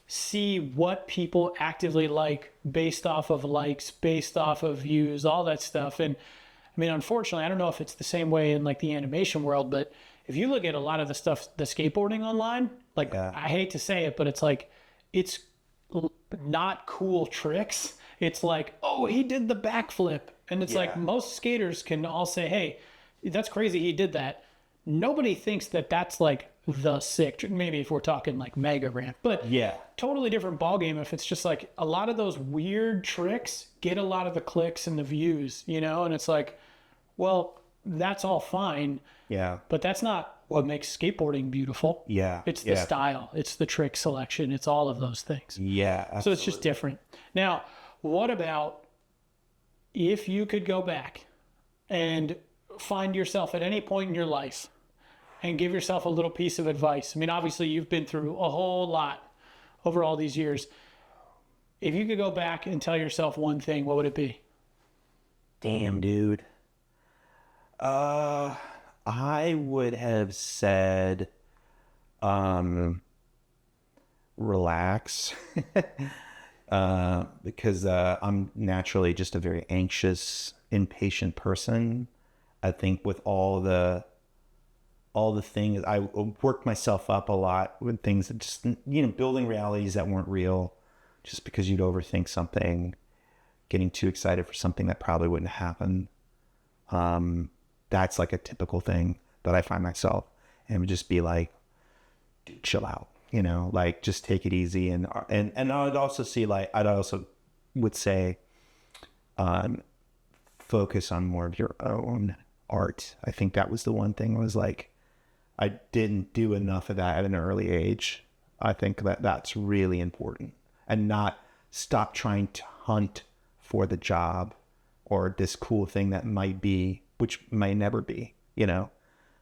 see what people actively like based off of likes, based off of views, all that stuff. And I mean, unfortunately, I don't know if it's the same way in like the animation world, but if you look at a lot of the stuff, the skateboarding online, like I hate to say it, but it's like, it's not cool tricks. It's like, oh, he did the backflip. And it's like most skaters can all say, hey, that's crazy, he did that. Nobody thinks that that's like the sick trick. Maybe if we're talking like mega ramp, but totally different ballgame if it's just like a lot of those weird tricks get a lot of the clicks and the views, you know? And it's like, well, that's all fine. Yeah. But that's not what makes skateboarding beautiful. Yeah. It's the style. It's the trick selection. It's all of those things. Yeah. Absolutely. So it's just different. Now, what about if you could go back and find yourself at any point in your life and give yourself a little piece of advice? I mean, obviously you've been through a whole lot over all these years. If you could go back and tell yourself one thing, what would it be? Damn, dude. I would have said, relax, because I'm naturally just a very anxious, impatient person. I think with all the things, I worked myself up a lot with things that just, building realities that weren't real, just because you'd overthink something, getting too excited for something that probably wouldn't happen. That's like a typical thing that I find myself, and it would just be like, dude, chill out, like just take it easy. And I'd also would say, focus on more of your own art. I think that was the one thing was like, I didn't do enough of that at an early age. I think that that's really important, and not stop trying to hunt for the job or this cool thing that might be, which may never be,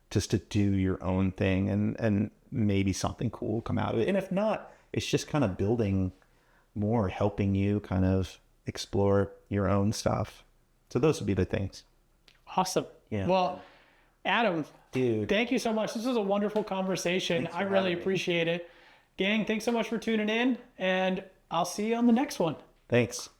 just to do your own thing, and maybe something cool will come out of it. And if not, it's just kind of building more, helping you kind of explore your own stuff. So those would be the things. Awesome. Yeah. Well, Adam, dude, thank you so much. This was a wonderful conversation. I really appreciate it. Gang, thanks so much for tuning in, and I'll see you on the next one. Thanks.